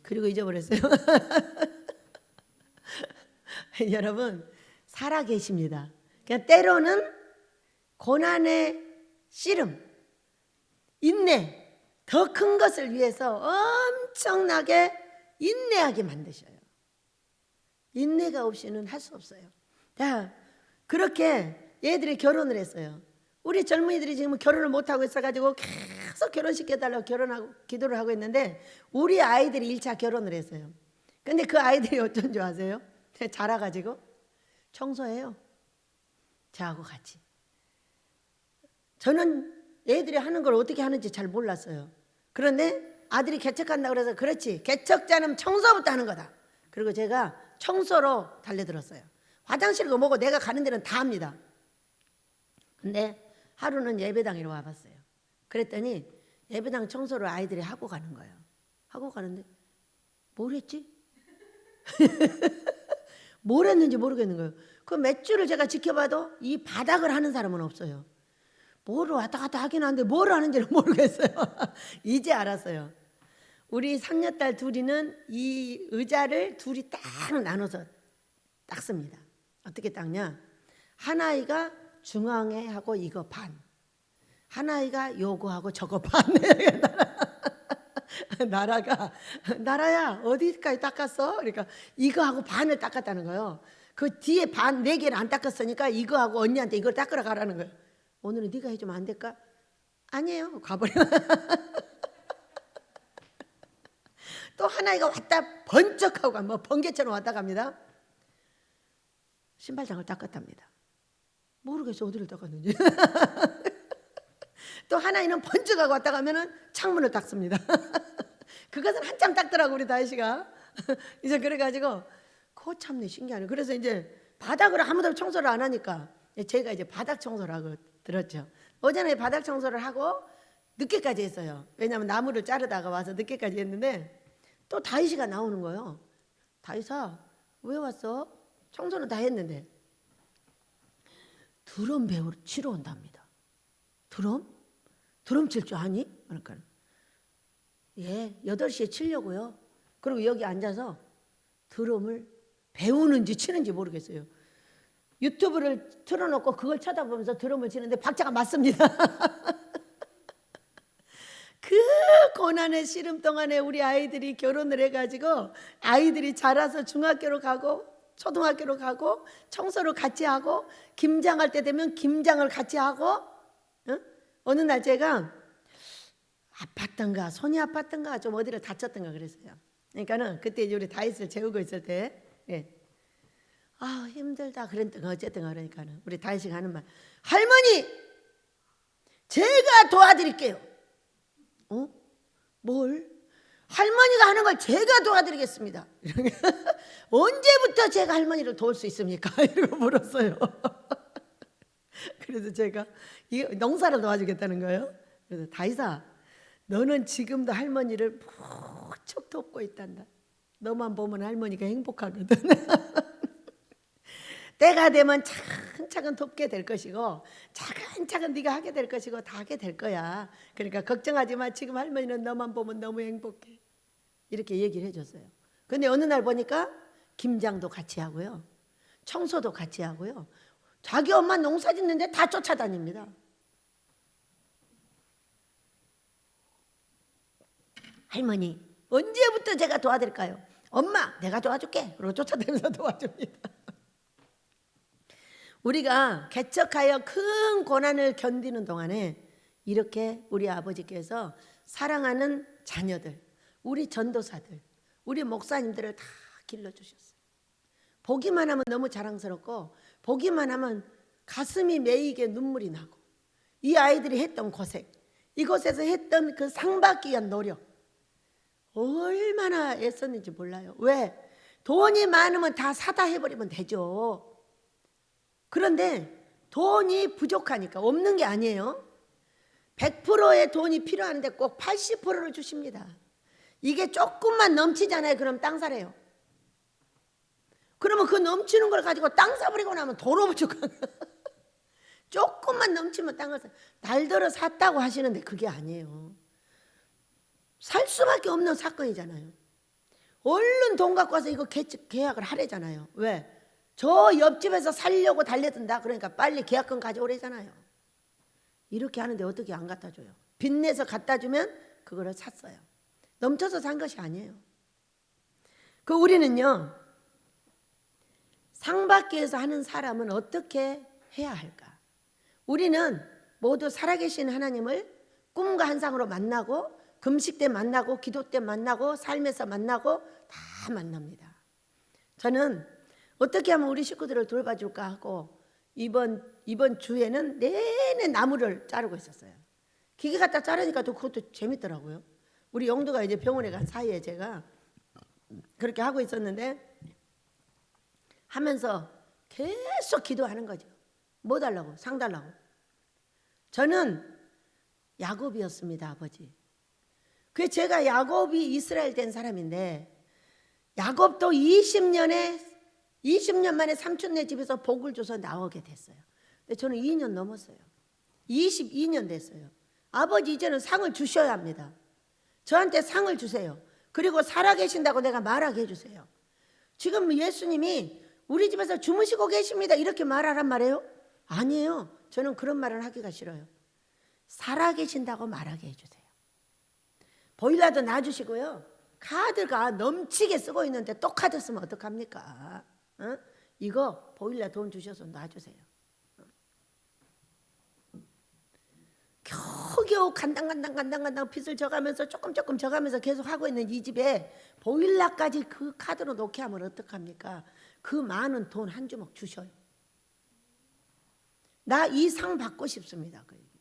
그리고 잊어버렸어요. 여러분 살아계십니다. 그냥 때로는 고난의 씨름 인내 더 큰 것을 위해서 엄청나게 인내하게 만드셔요. 인내가 없이는 할 수 없어요. 자, 그렇게 얘들이 결혼을 했어요. 우리 젊은이들이 지금 결혼을 못하고 있어가지고 계속 결혼시켜달라고 결혼하고 기도를 하고 있는데 우리 아이들이 1차 결혼을 했어요. 근데 그 아이들이 어쩐 줄 아세요? 자라가지고 청소해요. 저하고 같이. 저는 애들이 하는 걸 어떻게 하는지 잘 몰랐어요. 그런데 아들이 개척한다고 그래서 그렇지 개척자는 청소부터 하는 거다. 그리고 제가 청소로 달려들었어요. 화장실도 뭐고 내가 가는 데는 다 합니다. 근데 하루는 예배당에 와봤어요. 그랬더니 예배당 청소를 아이들이 하고 가는 거예요. 하고 가는데 뭘 했지? 뭘 했는지 모르겠는 거예요. 그 몇 주를 제가 지켜봐도 이 바닥을 하는 사람은 없어요. 뭐를 왔다 갔다 하긴 하는데 뭘 하는지를 모르겠어요. 이제 알았어요. 우리 상여딸 둘이는 이 의자를 둘이 딱 나눠서 닦습니다. 어떻게 닦냐? 한 아이가 중앙에 하고 이거 반, 한 아이가 요거 하고 저거 반. 나라야 어디까지 닦았어? 그러니까 이거 하고 반을 닦았다는 거예요. 그 뒤에 반 4개를 안 닦았으니까 이거 하고 언니한테 이걸 닦으러 가라는 거예요. 오늘은 네가 해주면 안 될까? 아니에요. 가버려. 또 하나이가 왔다 번쩍하고 뭐 번개처럼 왔다 갑니다. 신발장을 닦았답니다. 모르겠어 어디를 닦았는지. 또 하나이는 번쩍하고 왔다 가면은 창문을 닦습니다. 그것은 한참 닦더라고 우리 다희씨가. 이제 그래가지고 그거 참네 신기하네. 그래서 이제 바닥을 아무도 청소를 안 하니까 제가 이제 바닥 청소를 하고 들었죠. 오전에 바닥 청소를 하고 늦게까지 했어요. 왜냐하면 나무를 자르다가 와서 늦게까지 했는데 또 다희씨가 나오는 거예요. 다희사 왜 왔어? 청소는 다 했는데 드럼 배우러 치러 온답니다. 드럼? 드럼 칠 줄 아니? 그러니까 예 8시에 치려고요. 그리고 여기 앉아서 드럼을 배우는지 치는지 모르겠어요. 유튜브를 틀어놓고 그걸 쳐다보면서 드럼을 치는데 박자가 맞습니다. 그 고난의 씨름 동안에 우리 아이들이 결혼을 해가지고 아이들이 자라서 중학교로 가고 초등학교로 가고 청소를 같이 하고 김장할 때 되면 김장을 같이 하고 어느 날 제가 아팠던가 손이 아팠던가 좀 어디를 다쳤던가 그랬어요. 그러니까는 그때 우리 다윗을 재우고 있을 때 아 힘들다 그랬던 어쨌든 그러니까는 우리 다윗이 하는 말 할머니 제가 도와드릴게요. 뭘? 할머니가 하는 걸 제가 도와드리겠습니다. 언제부터 제가 할머니를 도울 수 있습니까? 이러고 물었어요. 그래서 제가 농사를 도와주겠다는 거예요. 그래서 다이사 너는 지금도 할머니를 무척 돕고 있단다. 너만 보면 할머니가 행복하거든. 때가 되면 차근차근 돕게 될 것이고 차근차근 네가 하게 될 것이고 다 하게 될 거야. 그러니까 걱정하지 마. 지금 할머니는 너만 보면 너무 행복해. 이렇게 얘기를 해줬어요. 근데 어느 날 보니까 김장도 같이 하고요. 청소도 같이 하고요. 자기 엄마 농사 짓는데 다 쫓아다닙니다. 할머니 언제부터 제가 도와드릴까요? 엄마 내가 도와줄게. 그리고 쫓아다니면서 도와줍니다. 우리가 개척하여 큰 고난을 견디는 동안에 이렇게 우리 아버지께서 사랑하는 자녀들, 우리 전도사들, 우리 목사님들을 다 길러주셨어요. 보기만 하면 너무 자랑스럽고 보기만 하면 가슴이 메이게 눈물이 나고 이 아이들이 했던 고생, 이곳에서 했던 그 상받기 위한 노력 얼마나 애썼는지 몰라요. 왜? 돈이 많으면 다 사다 해버리면 되죠. 그런데 돈이 부족하니까. 없는 게 아니에요. 100%의 돈이 필요한데 꼭 80%를 주십니다. 이게 조금만 넘치잖아요. 그럼 땅 사래요. 그러면 그 넘치는 걸 가지고 땅 사버리고 나면 도로 부족한 조금만 넘치면 땅을 사. 날들어 샀다고 하시는데 그게 아니에요. 살 수밖에 없는 사건이잖아요. 얼른 돈 갖고 와서 이거 계약을 하래잖아요. 왜? 저 옆집에서 살려고 달려든다. 그러니까 빨리 계약금 가져오래잖아요. 이렇게 하는데 어떻게 안 갖다 줘요? 빚내서 갖다 주면 그거를 샀어요. 넘쳐서 산 것이 아니에요. 그 우리는요, 상 받기 위해서 하는 사람은 어떻게 해야 할까? 우리는 모두 살아계신 하나님을 꿈과 환상으로 만나고, 금식 때 만나고, 기도 때 만나고, 삶에서 만나고 다 만납니다. 저는 어떻게 하면 우리 식구들을 돌봐줄까 하고 이번 주에는 내내 나무를 자르고 있었어요. 기계 갖다 자르니까 또 그것도 재밌더라고요. 우리 영도가 이제 병원에 간 사이에 제가 그렇게 하고 있었는데 하면서 계속 기도하는 거죠. 뭐 달라고? 상 달라고. 저는 야곱이었습니다, 아버지. 그 제가 야곱이 이스라엘 된 사람인데 야곱도 20년 만에 삼촌네 집에서 복을 줘서 나오게 됐어요. 근데 저는 2년 넘었어요. 22년 됐어요. 아버지 이제는 상을 주셔야 합니다. 저한테 상을 주세요. 그리고 살아계신다고 내가 말하게 해주세요. 지금 예수님이 우리 집에서 주무시고 계십니다 이렇게 말하란 말이에요? 아니에요. 저는 그런 말을 하기가 싫어요. 살아계신다고 말하게 해주세요. 보일러도 놔주시고요. 카드가 넘치게 쓰고 있는데 또 카드 쓰면 어떡합니까? 어? 이거 보일러 돈 주셔서 놔주세요. 겨우겨우 간당 빚을 져가면서 조금 져가면서 계속 하고 있는 이 집에 보일러까지 그 카드로 놓게 하면 어떡합니까? 그 많은 돈 한 주먹 주셔요. 나 이 상 받고 싶습니다. 그 얘기.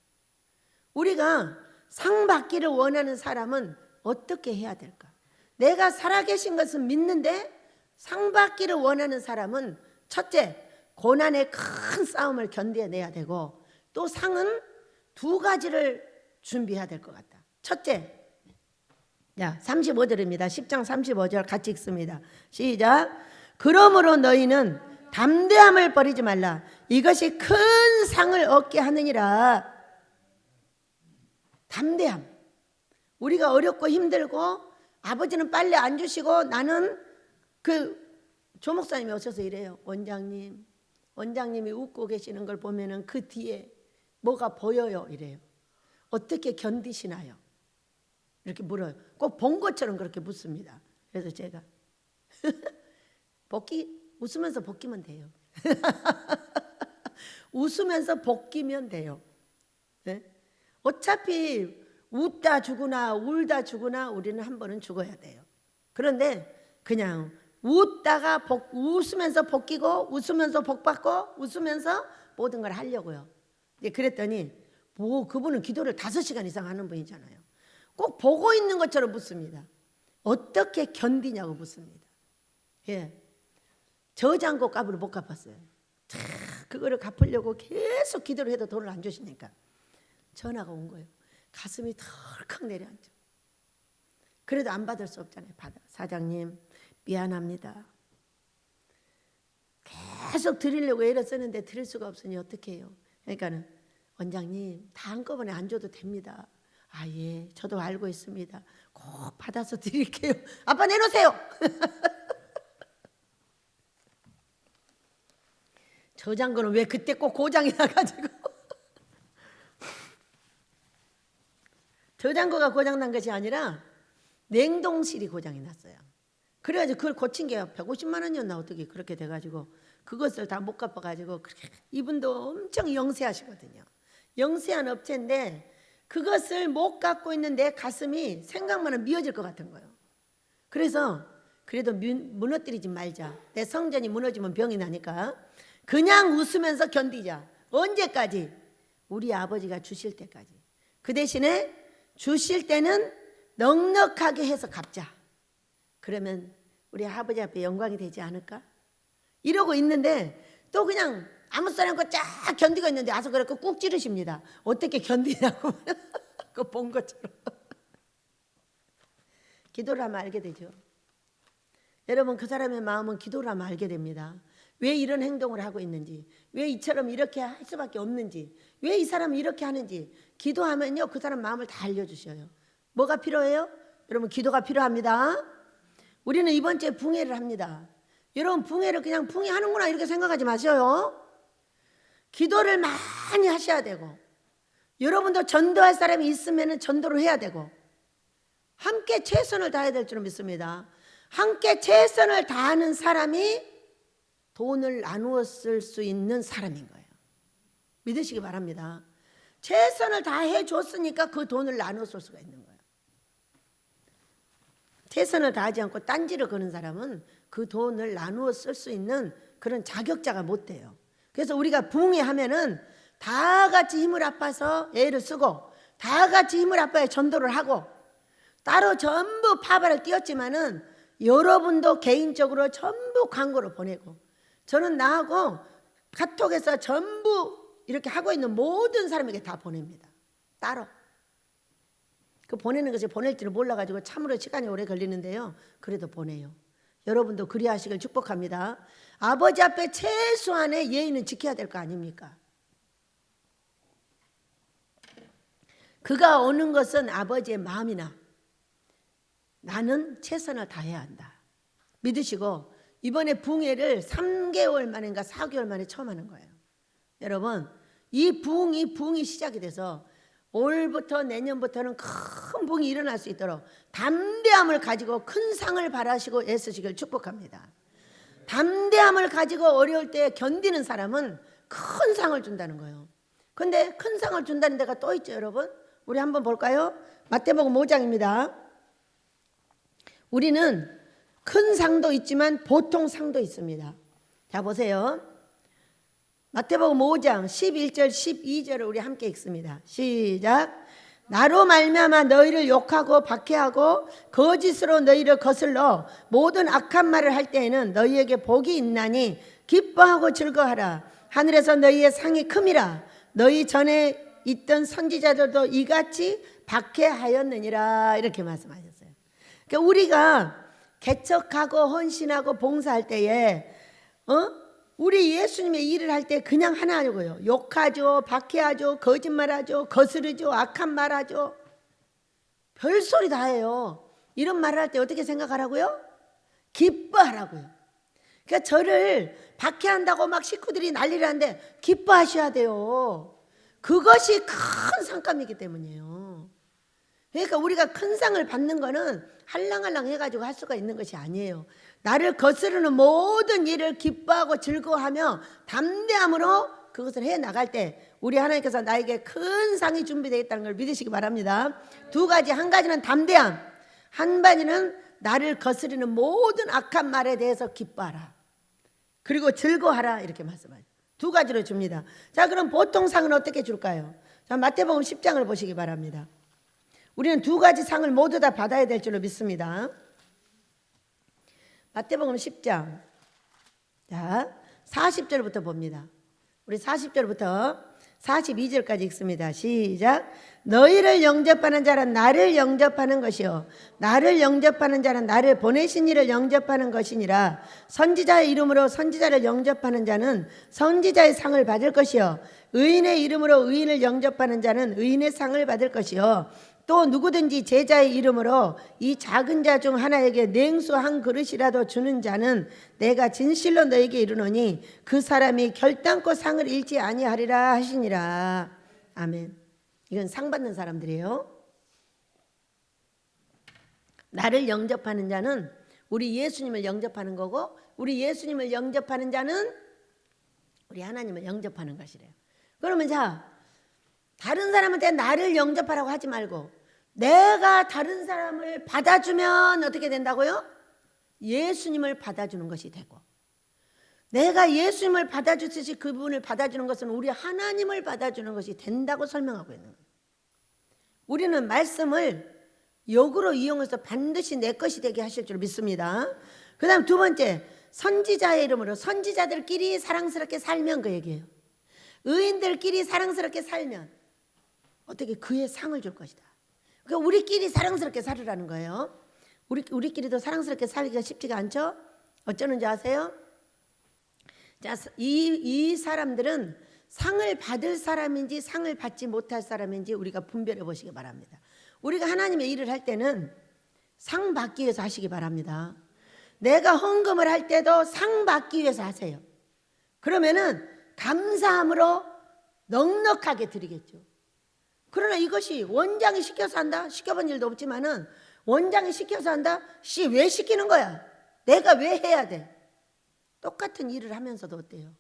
우리가 상 받기를 원하는 사람은 어떻게 해야 될까? 내가 살아계신 것을 믿는데 상 받기를 원하는 사람은 첫째, 고난의 큰 싸움을 견뎌내야 되고 또 상은 두 가지를 준비해야 될 것 같다. 첫째, 35절입니다. 10장 35절 같이 읽습니다. 시작. 그러므로 너희는 담대함을 버리지 말라. 이것이 큰 상을 얻게 하느니라. 담대함. 우리가 어렵고 힘들고 아버지는 빨리 안 주시고 나는 조 목사님이 오셔서 이래요. 원장님이 웃고 계시는 걸 보면은 그 뒤에 뭐가 보여요 이래요. 어떻게 견디시나요? 이렇게 물어요. 꼭 본 것처럼 그렇게 묻습니다. 그래서 제가 웃으면서 벗기면 돼요. 웃으면서 벗기면 돼요. 네? 어차피 웃다 죽으나 울다 죽으나 우리는 한 번은 죽어야 돼요. 그런데 그냥 웃으면서 벗기고 웃으면서 복받고 웃으면서 모든 걸 하려고요. 그랬더니 그분은 기도를 5시간 이상 하는 분이잖아요. 꼭 보고 있는 것처럼 묻습니다. 어떻게 견디냐고 묻습니다. 예. 저장고 값으로 못 갚았어요. 그거를 갚으려고 계속 기도를 해도 돈을 안 주시니까 전화가 온 거예요. 가슴이 덜컥 내려앉죠. 그래도 안 받을 수 없잖아요. 사장님 미안합니다. 계속 드리려고 애를 쓰는데 드릴 수가 없으니 어떻게 해요? 그러니까는 원장님 다 한꺼번에 안 줘도 됩니다. 아, 예, 저도 알고 있습니다. 꼭 받아서 드릴게요. 아빠 내놓으세요. 저장고는 왜 그때 꼭 고장이 나가지고 저장고가 고장난 것이 아니라 냉동실이 고장이 났어요. 그래가지고 그걸 고친 게 150만 원이었나 어떻게 그렇게 돼가지고 그것을 다 못 갚아가지고 이분도 엄청 영세하시거든요. 영세한 업체인데 그것을 못 갚고 있는 내 가슴이 생각만 하면 미어질 것 같은 거예요. 그래서 그래도 무너뜨리지 말자. 내 성전이 무너지면 병이 나니까 그냥 웃으면서 견디자. 언제까지? 우리 아버지가 주실 때까지. 그 대신에 주실 때는 넉넉하게 해서 갚자. 그러면 우리 아버지 앞에 영광이 되지 않을까? 이러고 있는데 또 그냥 아무 소리 없고 쫙 견디고 있는데 와서 그렇게 꾹 찌르십니다. 어떻게 견디냐고. 그거 본 것처럼. 기도를 하면 알게 되죠. 여러분, 그 사람의 마음은 기도를 하면 알게 됩니다. 왜 이런 행동을 하고 있는지, 왜 이처럼 이렇게 할 수밖에 없는지, 왜 이 사람이 이렇게 하는지 기도하면요, 그 사람 마음을 다 알려주셔요. 뭐가 필요해요? 여러분, 기도가 필요합니다. 우리는 이번 주에 붕해를 합니다. 여러분, 붕해를 그냥 붕해하는구나 이렇게 생각하지 마셔요. 기도를 많이 하셔야 되고, 여러분도 전도할 사람이 있으면 전도를 해야 되고, 함께 최선을 다해야 될 줄 믿습니다. 함께 최선을 다하는 사람이 돈을 나누어 쓸 수 있는 사람인 거예요. 믿으시기 바랍니다. 최선을 다해 줬으니까 그 돈을 나누어 쓸 수가 있는 거예요. 최선을 다하지 않고 딴지를 거는 사람은 그 돈을 나누어 쓸 수 있는 그런 자격자가 못 돼요. 그래서 우리가 붕해하면은 다 같이 힘을 합해서 애를 쓰고, 다 같이 힘을 합해 전도를 하고, 따로 전부 파발을 띄웠지만은 여러분도 개인적으로 전부 광고를 보내고, 저는 나하고 카톡에서 전부 이렇게 하고 있는 모든 사람에게 다 보냅니다. 따로. 그 보내는 것이 보낼지를 몰라가지고 참으로 시간이 오래 걸리는데요. 그래도 보내요. 여러분도 그리하시길 축복합니다. 아버지 앞에 최소한의 예의는 지켜야 될 거 아닙니까? 그가 오는 것은 아버지의 마음이나 나는 최선을 다해야 한다. 믿으시고, 이번에 붕해를 3개월 만인가 4개월 만에 처음 하는 거예요. 여러분, 이 붕이 시작이 돼서 올부터 내년부터는 큰 붕이 일어날 수 있도록 담대함을 가지고 큰 상을 바라시고 애쓰시길 축복합니다. 담대함을 가지고 어려울 때 견디는 사람은 큰 상을 준다는 거예요. 근데 큰 상을 준다는 데가 또 있죠, 여러분. 우리 한번 볼까요? 마태복음 5장입니다. 우리는 큰 상도 있지만 보통 상도 있습니다. 자, 보세요. 마태복음 5장 11절 12절을 우리 함께 읽습니다. 시작. 나로 말미암아 너희를 욕하고 박해하고 거짓으로 너희를 거슬러 모든 악한 말을 할 때에는 너희에게 복이 있나니 기뻐하고 즐거워하라. 하늘에서 너희의 상이 큼이라. 너희 전에 있던 선지자들도 이같이 박해하였느니라. 이렇게 말씀하셨어요. 그러니까 우리가 개척하고 헌신하고 봉사할 때에 우리 예수님의 일을 할 때 그냥 하나 하고요. 욕하죠, 박해하죠, 거짓말하죠, 거스르죠, 악한 말하죠. 별소리 다 해요. 이런 말을 할 때 어떻게 생각하라고요? 기뻐하라고요. 그러니까 저를 박해한다고 막 식구들이 난리를 하는데 기뻐하셔야 돼요. 그것이 큰 상감이기 때문이에요. 그러니까 우리가 큰 상을 받는 거는 할랑할랑 해가지고 할 수가 있는 것이 아니에요. 나를 거스르는 모든 일을 기뻐하고 즐거워하며 담대함으로 그것을 해나갈 때 우리 하나님께서 나에게 큰 상이 준비되어 있다는 걸 믿으시기 바랍니다. 두 가지, 한 가지는 담대함, 한 가지는 나를 거스르는 모든 악한 말에 대해서 기뻐하라. 그리고 즐거워하라. 이렇게 말씀하죠. 두 가지로 줍니다. 자, 그럼 보통 상은 어떻게 줄까요? 자, 마태복음 10장을 보시기 바랍니다. 우리는 두 가지 상을 모두 다 받아야 될 줄로 믿습니다. 마태복음 10장. 자, 40절부터 봅니다. 우리 40절부터 42절까지 읽습니다. 시작. 너희를 영접하는 자는 나를 영접하는 것이요 나를 영접하는 자는 나를 보내신 이를 영접하는 것이니라. 선지자의 이름으로 선지자를 영접하는 자는 선지자의 상을 받을 것이요 의인의 이름으로 의인을 영접하는 자는 의인의 상을 받을 것이요 또 누구든지 제자의 이름으로 이 작은 자 중 하나에게 냉수 한 그릇이라도 주는 자는 내가 진실로 너에게 이르노니 그 사람이 결단코 상을 잃지 아니하리라 하시니라. 아멘. 이건 상 받는 사람들이에요. 나를 영접하는 자는 우리 예수님을 영접하는 거고, 우리 예수님을 영접하는 자는 우리 하나님을 영접하는 것이래요. 그러면 자, 다른 사람한테 나를 영접하라고 하지 말고 내가 다른 사람을 받아주면 어떻게 된다고요? 예수님을 받아주는 것이 되고, 내가 예수님을 받아주듯이 그분을 받아주는 것은 우리 하나님을 받아주는 것이 된다고 설명하고 있는 거예요. 우리는 말씀을 역으로 이용해서 반드시 내 것이 되게 하실 줄 믿습니다. 그 다음 두 번째, 선지자의 이름으로 선지자들끼리 사랑스럽게 살면 그 얘기예요. 의인들끼리 사랑스럽게 살면 어떻게 그의 상을 줄 것이다. 그러니까 우리끼리 사랑스럽게 살으라는 거예요. 우리끼리도 사랑스럽게 살기가 쉽지가 않죠. 어쩌는지 아세요? 자, 이 사람들은 상을 받을 사람인지 상을 받지 못할 사람인지 우리가 분별해 보시기 바랍니다. 우리가 하나님의 일을 할 때는 상 받기 위해서 하시기 바랍니다. 내가 헌금을 할 때도 상 받기 위해서 하세요. 그러면은 감사함으로 넉넉하게 드리겠죠. 그러나 이것이 원장이 시켜서 한다? 시켜본 일도 없지만은 원장이 시켜서 한다? 왜 시키는 거야? 내가 왜 해야 돼? 똑같은 일을 하면서도 어때요?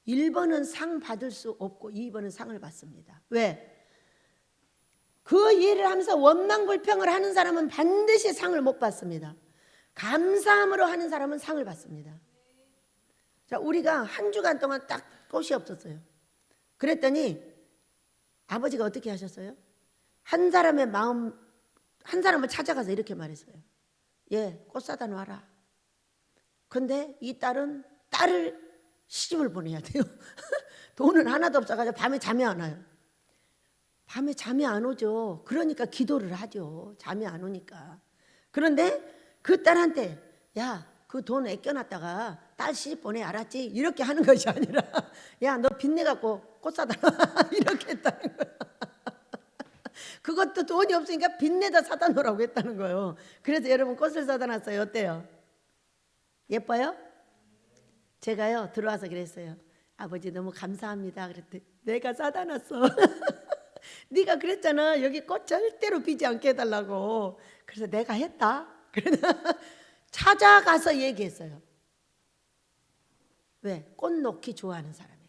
1번은 상 받을 수 없고 2번은 상을 받습니다. 왜? 그 일을 하면서 원망불평을 하는 사람은 반드시 상을 못 받습니다. 감사함으로 하는 사람은 상을 받습니다. 자, 우리가 한 주간 동안 딱 꽃이 없었어요. 그랬더니 아버지가 어떻게 하셨어요? 한 사람의 마음, 한 사람을 찾아가서 이렇게 말했어요. 예, 꽃 사다 놔라. 근데 이 딸은 딸을 시집을 보내야 돼요. 돈은 하나도 없어가지고 밤에 잠이 안 와요. 밤에 잠이 안 오죠. 그러니까 기도를 하죠. 잠이 안 오니까. 그런데 그 딸한테 야, 그 돈 아껴놨다가 딸 시집 보내, 알았지? 이렇게 하는 것이 아니라 야, 너 빚내갖고 꽃 사다 놔. 이렇게 했다는 거야. 그것도 돈이 없으니까 빚내다 사다 놓으라고 했다는 거예요. 그래서 여러분 꽃을 사다 놨어요. 어때요? 예뻐요? 제가요 들어와서 그랬어요. 아버지 너무 감사합니다. 그랬더니 내가 사다 놨어. 네가 그랬잖아. 여기 꽃 절대로 비지 않게 해달라고. 그래서 내가 했다. 그러나 찾아가서 얘기했어요. 왜? 꽃 놓기 좋아하는 사람에게.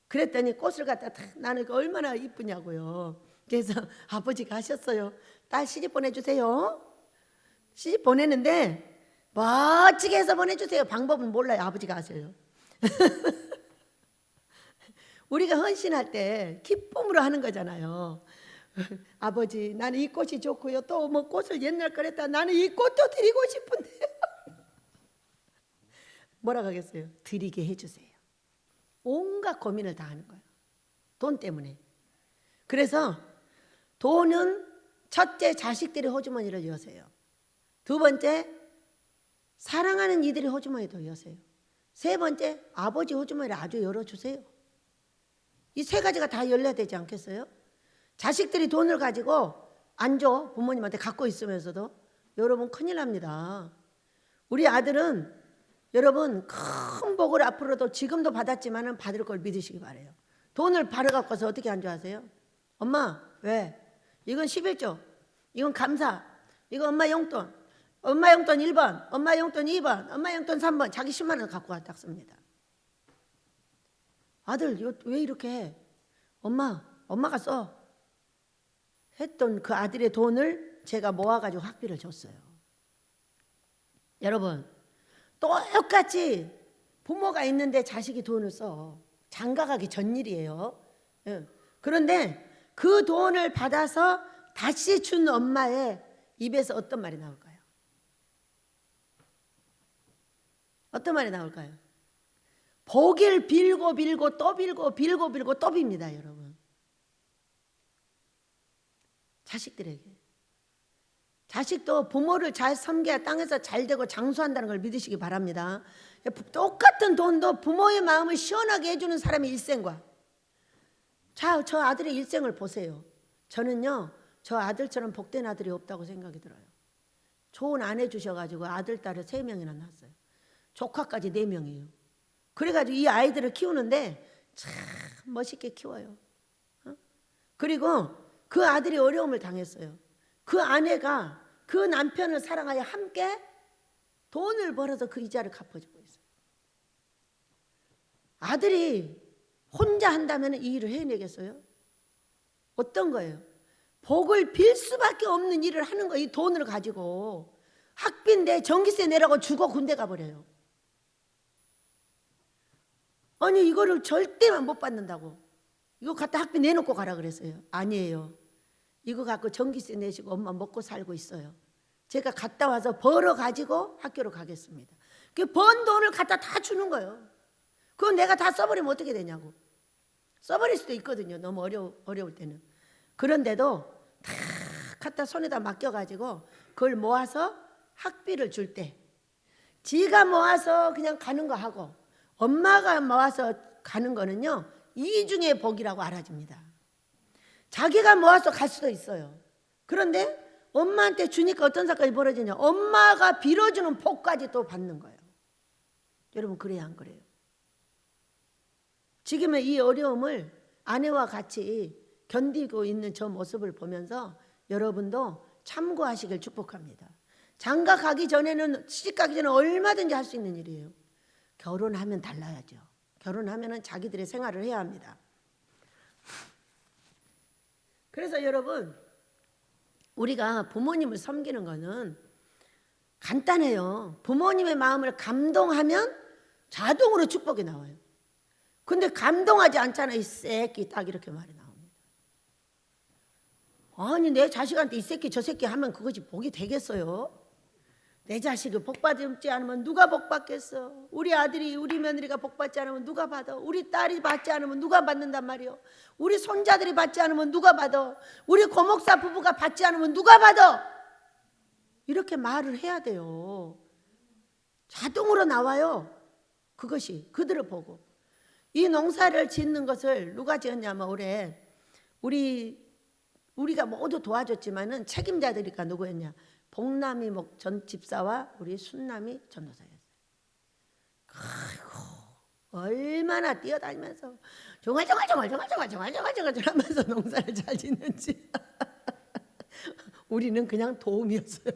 그랬더니 꽃을 갖다 나는 얼마나 이쁘냐고요. 그래서 아버지가 하셨어요. 딸 시집 보내주세요. 시집 보내는데 멋지게 해서 보내주세요. 방법은 몰라요. 아버지가 아세요. 우리가 헌신할 때 기쁨으로 하는 거잖아요. 아버지 나는 이 꽃이 좋고요. 또 뭐 꽃을 옛날 거랬다. 나는 이 꽃도 드리고 싶은데요. 뭐라고 하겠어요? 드리게 해주세요. 온갖 고민을 다 하는 거예요. 돈 때문에. 그래서 돈은 첫째 자식들의 호주머니를 여세요. 두 번째 사랑하는 이들의 호주머니도 여세요. 세 번째 아버지 호주머니를 아주 열어주세요. 이 세 가지가 다 열려야 되지 않겠어요? 자식들이 돈을 가지고 안 줘. 부모님한테 갖고 있으면서도 여러분 큰일 납니다. 우리 아들은 여러분 큰 복을 앞으로도 지금도 받았지만 받을 걸 믿으시기 바래요. 돈을 받아갖고서 어떻게 안 좋아하세요? 엄마 왜? 이건 11조, 이건 감사, 이거 엄마 용돈, 엄마 용돈 1번, 엄마 용돈 2번, 엄마 용돈 3번, 자기 10만 원 갖고 딱 씁니다. 아들 왜 이렇게 해? 엄마가 써. 했던 그 아들의 돈을 제가 모아가지고 학비를 줬어요. 여러분 똑같이 부모가 있는데 자식이 돈을 써. 장가가기 전 일이에요. 그런데 그 돈을 받아서 다시 준 엄마의 입에서 어떤 말이 나올까요? 어떤 말이 나올까요? 복을 빌고 빌고 또 빌고 빌고 빌고 또 빕니다. 여러분 자식들에게. 자식도 부모를 잘 섬겨야 땅에서 잘 되고 장수한다는 걸 믿으시기 바랍니다. 똑같은 돈도 부모의 마음을 시원하게 해주는 사람이 일생과. 자, 저 아들의 일생을 보세요. 저는요 저 아들처럼 복된 아들이 없다고 생각이 들어요. 좋은 아내 주셔가지고 아들 딸을 3명이나 낳았어요. 조카까지 4명이에요. 그래가지고 이 아이들을 키우는데 참 멋있게 키워요. 그리고 그 아들이 어려움을 당했어요. 그 아내가 그 남편을 사랑하여 함께 돈을 벌어서 그 이자를 갚아주고 있어요. 아들이 혼자 한다면 이 일을 해내겠어요? 어떤 거예요? 복을 빌 수밖에 없는 일을 하는 거예요. 이 돈을 가지고. 학비인데 전기세 내라고 죽어 군대 가버려요. 아니 이거를 절대만 못 받는다고. 이거 갖다 학비 내놓고 가라 그랬어요. 아니에요. 이거 갖고 전기세 내시고 엄마 먹고 살고 있어요. 제가 갔다 와서 벌어가지고 학교로 가겠습니다. 그 번 돈을 갖다 다 주는 거예요. 그건 내가 다 써버리면 어떻게 되냐고. 써버릴 수도 있거든요. 너무 어려울 때는. 그런데도 다 갖다 손에다 맡겨가지고 그걸 모아서 학비를 줄 때 지가 모아서 그냥 가는 거 하고 엄마가 모아서 가는 거는요, 이중의 복이라고 알아줍니다. 자기가 모아서 갈 수도 있어요. 그런데 엄마한테 주니까 어떤 사건이 벌어지냐, 엄마가 빌어주는 복까지 또 받는 거예요. 여러분, 그래야 안 그래요? 지금의 이 어려움을 아내와 같이 견디고 있는 저 모습을 보면서 여러분도 참고하시길 축복합니다. 장가 가기 전에는, 시집 가기 전에 얼마든지 할 수 있는 일이에요. 결혼하면 달라야죠. 결혼하면 자기들의 생활을 해야 합니다. 그래서 여러분, 우리가 부모님을 섬기는 거는 간단해요. 부모님의 마음을 감동하면 자동으로 축복이 나와요. 근데 감동하지 않잖아요. 이 새끼, 딱 이렇게 말이 나옵니다. 아니, 내 자식한테 이 새끼 저 새끼 하면 그것이 복이 되겠어요? 내 자식을 복받지 않으면 누가 복받겠어? 우리 아들이, 우리 며느리가 복받지 않으면 누가 받아? 우리 딸이 받지 않으면 누가 받는단 말이요? 우리 손자들이 받지 않으면 누가 받아? 우리 고목사 부부가 받지 않으면 누가 받아? 이렇게 말을 해야 돼요. 자동으로 나와요. 그것이 그들을 보고. 이 농사를 짓는 것을 누가 지었냐면 올해 우리가 모두 도와줬지만은 책임자들이니까 누구였냐? 복남이 전 집사와 우리 순남이 전도사였어요. 아이고, 얼마나 뛰어다니면서 종알종알 하면서 농사를 잘 짓는지. 우리는 그냥 도움이었어요.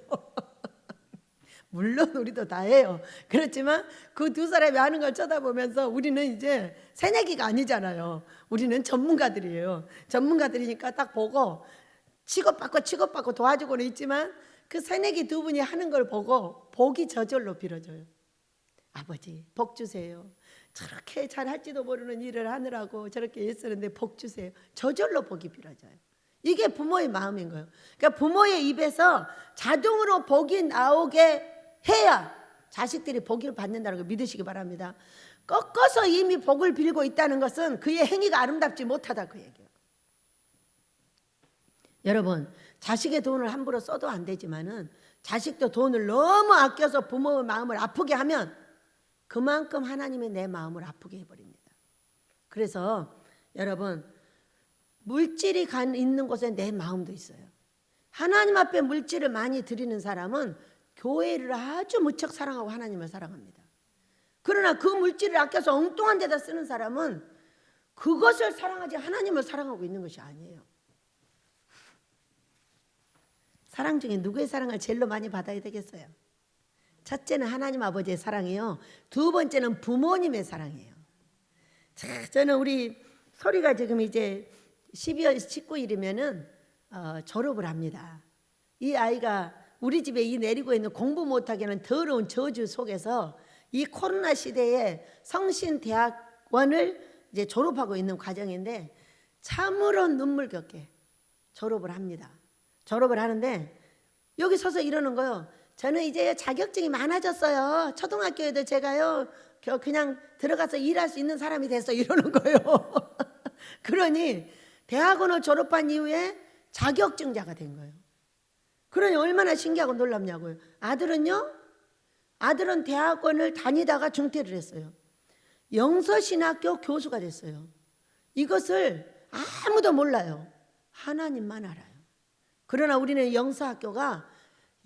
물론 우리도 다 해요. 그렇지만 그 두 사람이 하는 걸 쳐다보면서 우리는 이제 새내기가 아니잖아요. 우리는 전문가들이에요. 전문가들이니까 딱 보고 치고받고 도와주고는 있지만 그 새내기 두 분이 하는 걸 보고 복이 저절로 빌어져요. 아버지, 복 주세요. 저렇게 잘할지도 모르는 일을 하느라고 저렇게 애쓰는데 복 주세요. 저절로 복이 빌어져요. 이게 부모의 마음인 거예요. 그러니까 부모의 입에서 자동으로 복이 나오게 해야 자식들이 복을 받는다는 걸 믿으시기 바랍니다. 꺾어서 이미 복을 빌고 있다는 것은 그의 행위가 아름답지 못하다, 그 얘기예요. 여러분, 자식의 돈을 함부로 써도 안 되지만은 자식도 돈을 너무 아껴서 부모의 마음을 아프게 하면 그만큼 하나님이 내 마음을 아프게 해버립니다. 그래서 여러분, 물질이 있는 곳에 내 마음도 있어요. 하나님 앞에 물질을 많이 드리는 사람은 교회를 아주 무척 사랑하고 하나님을 사랑합니다. 그러나 그 물질을 아껴서 엉뚱한 데다 쓰는 사람은 그것을 사랑하지 하나님을 사랑하고 있는 것이 아니에요. 사랑 중에 누구의 사랑을 제일로 많이 받아야 되겠어요? 첫째는 하나님 아버지의 사랑이요, 두 번째는 부모님의 사랑이에요. 자, 저는 우리 소리가 지금 이제 12월 19일이면은 졸업을 합니다. 이 아이가 우리 집에 이 내리고 있는 공부 못하게 하는 더러운 저주 속에서 이 코로나 시대에 성신대학원을 이제 졸업하고 있는 과정인데 참으로 눈물겹게 졸업을 합니다. 졸업을 하는데 여기 서서 이러는 거예요. 저는 이제 자격증이 많아졌어요. 초등학교에도 제가요 그냥 들어가서 일할 수 있는 사람이 됐어, 이러는 거예요. 그러니 대학원을 졸업한 이후에 자격증자가 된 거예요. 그러니 얼마나 신기하고 놀랍냐고요. 아들은 대학원을 다니다가 중퇴를 했어요. 영서신학교 교수가 됐어요. 이것을 아무도 몰라요. 하나님만 알아요. 그러나 우리는 영서학교가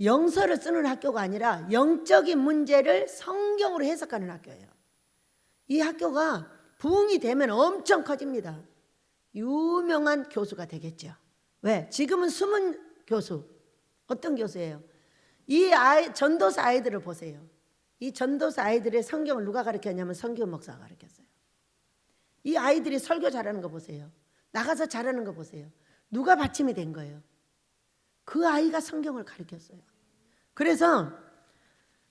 영서를 쓰는 학교가 아니라 영적인 문제를 성경으로 해석하는 학교예요. 이 학교가 부흥이 되면 엄청 커집니다. 유명한 교수가 되겠죠. 왜? 지금은 숨은 교수. 어떤 교수예요? 이 전도사 아이들을 보세요. 이 전도사 아이들의 성경을 누가 가르쳤냐면 성경 목사가 가르쳤어요. 이 아이들이 설교 잘하는 거 보세요. 나가서 잘하는 거 보세요. 누가 받침이 된 거예요? 그 아이가 성경을 가르쳤어요. 그래서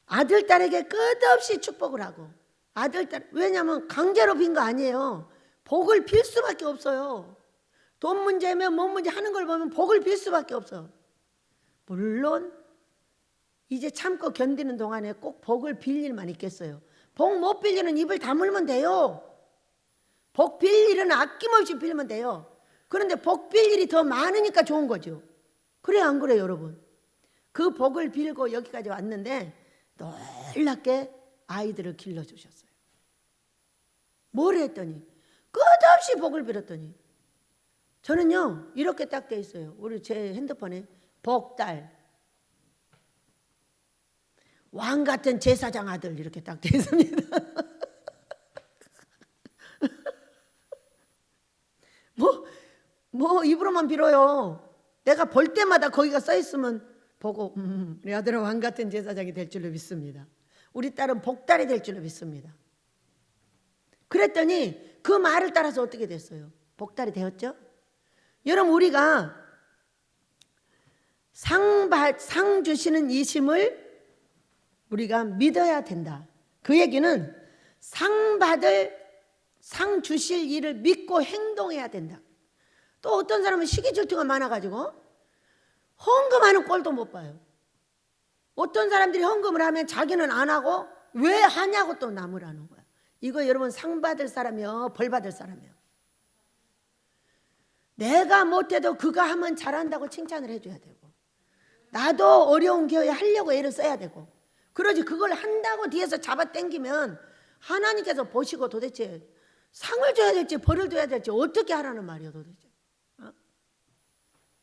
아들, 딸에게 끝없이 축복을 하고, 아들, 딸, 왜냐하면 강제로 빈 거 아니에요. 복을 빌 수밖에 없어요. 돈 문제면 뭔 문제 하는 걸 보면 복을 빌 수밖에 없어. 물론 이제 참고 견디는 동안에 꼭 복을 빌 일만 있겠어요? 복 못 빌 일은 입을 다물면 돼요. 복 빌 일은 아낌없이 빌면 돼요. 그런데 복 빌 일이 더 많으니까 좋은 거죠. 그래 안 그래요 여러분? 그 복을 빌고 여기까지 왔는데 놀랍게 아이들을 길러주셨어요. 뭘 했더니 끝없이 복을 빌었더니 저는요 이렇게 딱 돼 있어요. 우리 제 핸드폰에 복달 왕 같은 제사장 아들 이렇게 딱 돼 있습니다. 뭐 입으로만 빌어요. 내가 볼 때마다 거기가 써 있으면 보고 우리 아들은 왕 같은 제사장이 될 줄로 믿습니다. 우리 딸은 복달이 될 줄로 믿습니다. 그랬더니 그 말을 따라서 어떻게 됐어요? 복달이 되었죠? 여러분 우리가 상 주시는 이심을 우리가 믿어야 된다. 그 얘기는 상 주실 일을 믿고 행동해야 된다. 또 어떤 사람은 시기 질투가 많아가지고 헌금하는 꼴도 못 봐요. 어떤 사람들이 헌금을 하면 자기는 안 하고 왜 하냐고 또 남을 하는 거야. 이거 여러분 상 받을 사람이요 벌 받을 사람이요. 내가 못해도 그가 하면 잘한다고 칭찬을 해줘야 되고 나도 어려운 기회에 하려고 애를 써야 되고 그러지 그걸 한다고 뒤에서 잡아당기면 하나님께서 보시고 도대체 상을 줘야 될지 벌을 줘야 될지 어떻게 하라는 말이에요 도대체.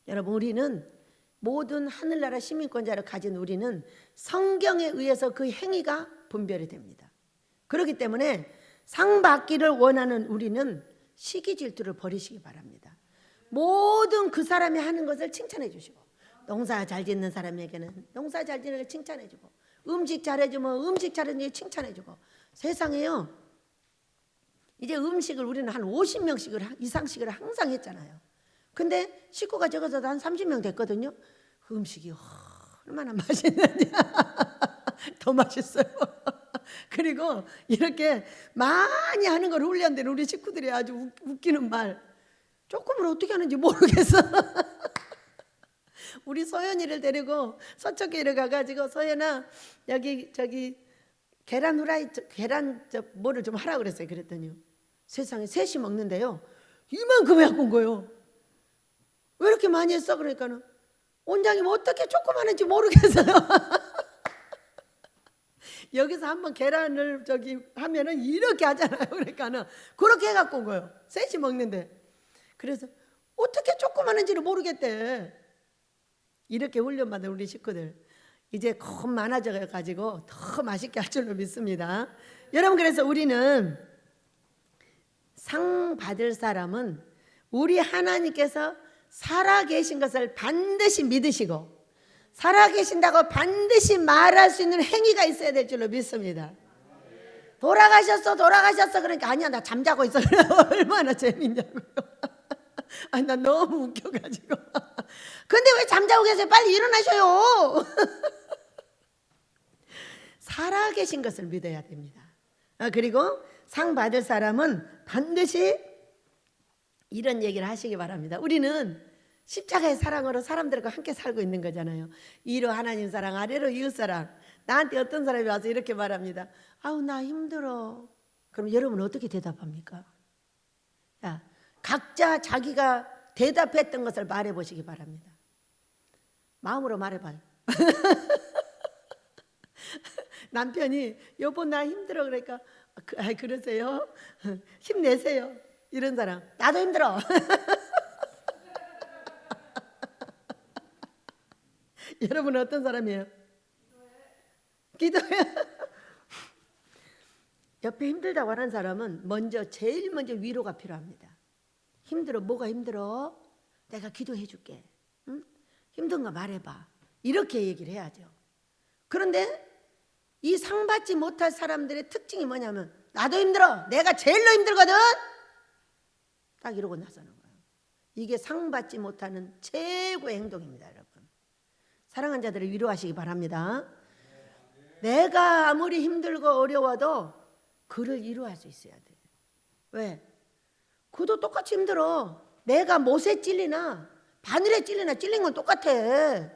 여러분 우리는 모든 하늘나라 시민권자를 가진 우리는 성경에 의해서 그 행위가 분별이 됩니다. 그렇기 때문에 상 받기를 원하는 우리는 시기 질투를 버리시기 바랍니다. 모든 그 사람이 하는 것을 칭찬해 주시고 농사 잘 짓는 사람에게는 농사 잘 짓는 걸 칭찬해 주고 음식 잘해주면 음식 잘해주는 걸 칭찬해 주고 세상에요 이제 음식을 우리는 한 50명씩을 이상씩을 항상 했잖아요. 근데 식구가 적어서도 한 30명 됐거든요. 그 음식이 얼마나 맛있느냐. 더 맛있어요. 그리고 이렇게 많이 하는 걸 훈련된 우리 식구들이 아주 웃기는 말. 조금은 어떻게 하는지 모르겠어. 우리 소연이를 데리고 서초교회를 가가지고 소연아 여기 계란 후라이 계란 뭐를 좀 하라 그랬어요. 그랬더니요. 세상에 셋이 먹는데요. 이만큼 해갖고 온 거예요. 왜 이렇게 많이 했어? 그러니까는 원장님 어떻게 조그마한지 모르겠어요. 여기서 한번 계란을 하면은 이렇게 하잖아요. 그러니까는 그렇게 해갖고 온 거예요. 셋이 먹는데. 그래서 어떻게 조그마한지를 모르겠대. 이렇게 훈련받은 우리 식구들 이제 겁 많아져 가지고 더 맛있게 할 줄로 믿습니다. 여러분 그래서 우리는 상 받을 사람은 우리 하나님께서 살아계신 것을 반드시 믿으시고 살아계신다고 반드시 말할 수 있는 행위가 있어야 될 줄로 믿습니다. 돌아가셨어 그러니까 아니야 나 잠자고 있어. 얼마나 재밌냐고요. 아니 나 너무 웃겨가지고. 근데 왜 잠자고 계세요? 빨리 일어나셔요. 살아계신 것을 믿어야 됩니다. 그리고 상 받을 사람은 반드시 이런 얘기를 하시기 바랍니다. 우리는 십자가의 사랑으로 사람들과 함께 살고 있는 거잖아요. 위로 하나님 사랑, 아래로 이웃 사랑. 나한테 어떤 사람이 와서 이렇게 말합니다. 아우 나 힘들어. 그럼 여러분 어떻게 대답합니까? 야, 각자 자기가 대답했던 것을 말해보시기 바랍니다. 마음으로 말해봐요. 남편이 여보 나 힘들어 그러니까 그러세요? 힘내세요. 이런 사람 나도 힘들어. 여러분은 어떤 사람이에요? 기도해. 옆에 힘들다고 하는 사람은 제일 먼저 위로가 필요합니다. 힘들어. 뭐가 힘들어? 내가 기도해 줄게. 응? 힘든 거 말해봐. 이렇게 얘기를 해야죠. 그런데 이 상 받지 못할 사람들의 특징이 뭐냐면 나도 힘들어. 내가 제일로 힘들거든. 딱 이러고 나서는 거예요. 이게 상 받지 못하는 최고의 행동입니다. 여러분. 사랑하는 자들을 위로하시기 바랍니다. 내가 아무리 힘들고 어려워도 그를 위로할 수 있어야 돼. 왜? 그도 똑같이 힘들어. 내가 못에 찔리나 바늘에 찔리나 찔린 건 똑같아.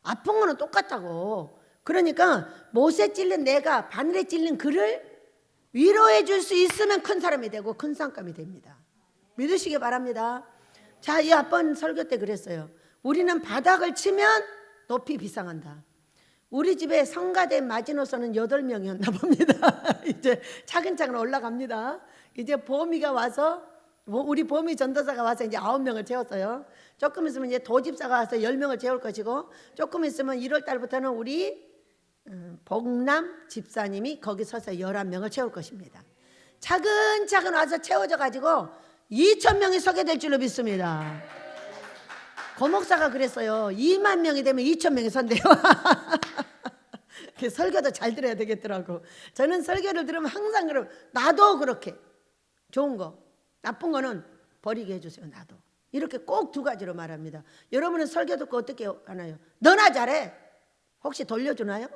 아픈 거는 똑같다고. 그러니까 못에 찔린 내가 바늘에 찔린 그를 위로해 줄 수 있으면 큰 사람이 되고 큰 상감이 됩니다. 믿으시기 바랍니다. 자, 이 앞번 설교 때 그랬어요. 우리는 바닥을 치면 높이 비상한다. 우리 집에 성가대 마지노선은 8명이었나 봅니다. 이제 차근차근 올라갑니다. 이제 보미가 와서, 우리 보미 전도사가 와서 이제 9명을 채웠어요. 조금 있으면 이제 도집사가 와서 10명을 채울 것이고, 조금 있으면 1월 달부터는 우리 복남 집사님이 거기 서서 11명을 채울 것입니다. 차근차근 와서 채워져 가지고 2,000명이 서게 될 줄로 믿습니다. 고목사가 그랬어요. 2만 명이 되면 2,000명이 선대요. 설교도 잘 들어야 되겠더라고. 저는 설교를 들으면 항상 그럼 나도 그렇게 좋은 거 나쁜 거는 버리게 해주세요. 나도 이렇게 꼭 2가지로 말합니다. 여러분은 설교 듣고 어떻게 하나요? 너나 잘해. 혹시 돌려주나요?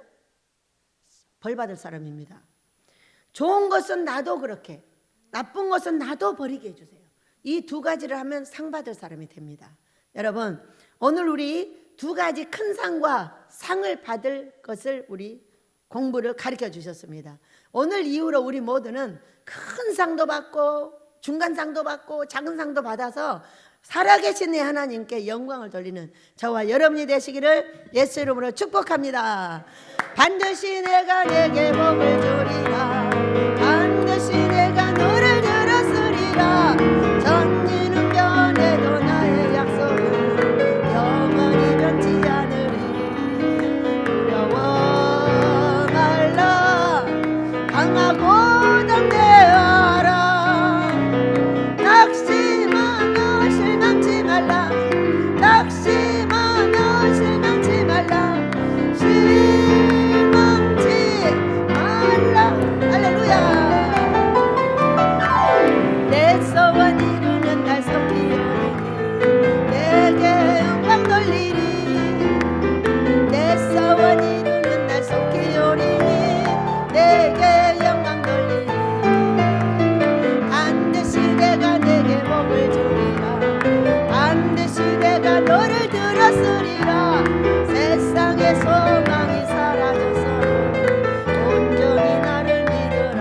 벌 받을 사람입니다. 좋은 것은 나도 그렇게, 나쁜 것은 나도 버리게 해주세요. 이 2가지를 하면 상 받을 사람이 됩니다. 여러분, 오늘 우리 2가지 큰 상과 상을 받을 것을 우리 공부를 가르쳐 주셨습니다. 오늘 이후로 우리 모두는 큰 상도 받고 중간 상도 받고 작은 상도 받아서 살아계신 내 하나님께 영광을 돌리는 저와 여러분이 되시기를 예수 이름으로 축복합니다. 반드시 내가 내게 복을 주리라. 반드시 내가 너를 들었으리라. 전지는 변해도 나의 약속은 영원히 변치 않으리. 두려워 말라. 강하고 담대하라. 낙심하며 실망치 말라. 낙심하며 실망치 말라. 내 소원 이루는 날 섬기오리니 내게 영광 돌리리. 내 소원 이루는 날 섬기오리니 내게 영광 돌리리. 반드시 내가 내게 복을 주리라. 반드시 내가 너를 들었으리라. 세상의 소망이 사라져서 온전히 나를 믿으라.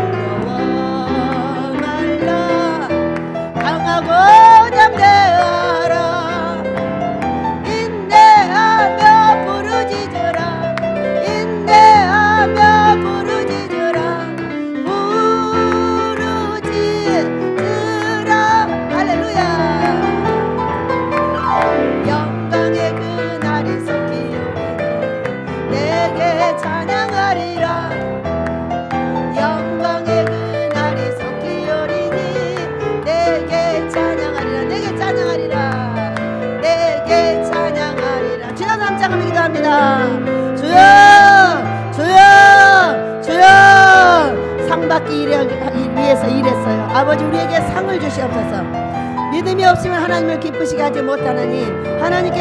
두려워 말라. 강하고 담대하라. 인내하며 부르짖으라. 인내하며 부르짖으라. 부르짖으라. 할렐루야. 영광의 그날이 속히오리니 내게 찬양하리라. 영광의 그날이 속히오리니 내게 찬양하리라. 내게 찬양하리라. 내게 찬양하리라. 주여 삼창을 기도합니다. 주여 주여 주여. 상 받기 위해서 일했어요. 아버지 우리에게 상을 주시옵소서. 믿음이 없으면 하나님을 기쁘시게 하지 못하나니 하나님께